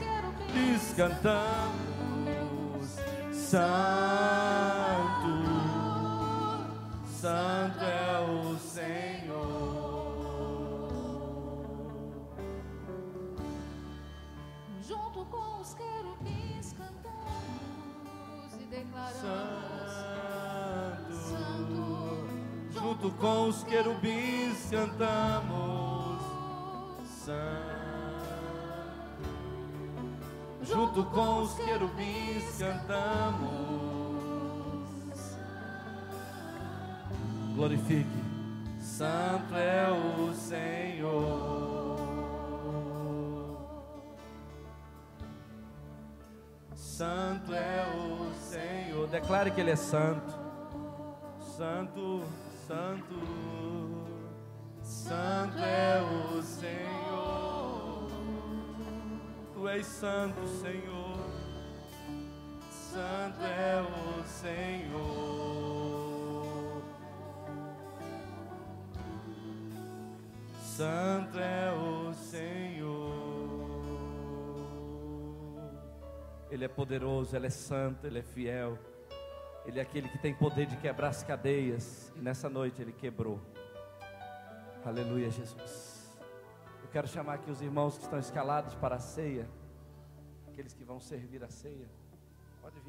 Diz: cantamos, Santo, Santo é o Senhor. Junto com os querubins cantamos e declaramos: Santo. Junto com os querubins cantamos: Santo. Junto com os querubins cantamos. Glorifique. Santo é o Senhor. Santo é o Senhor. Declare que Ele é santo. Santo, santo, santo é o Senhor. Tu és santo, Senhor. Santo é o Senhor. Santo é o Senhor. Ele é poderoso, Ele é santo, Ele é fiel. Ele é aquele que tem poder de quebrar as cadeias. E nessa noite Ele quebrou. Aleluia, Jesus. Eu quero chamar aqui os irmãos que estão escalados para a ceia. Aqueles que vão servir a ceia. Pode vir.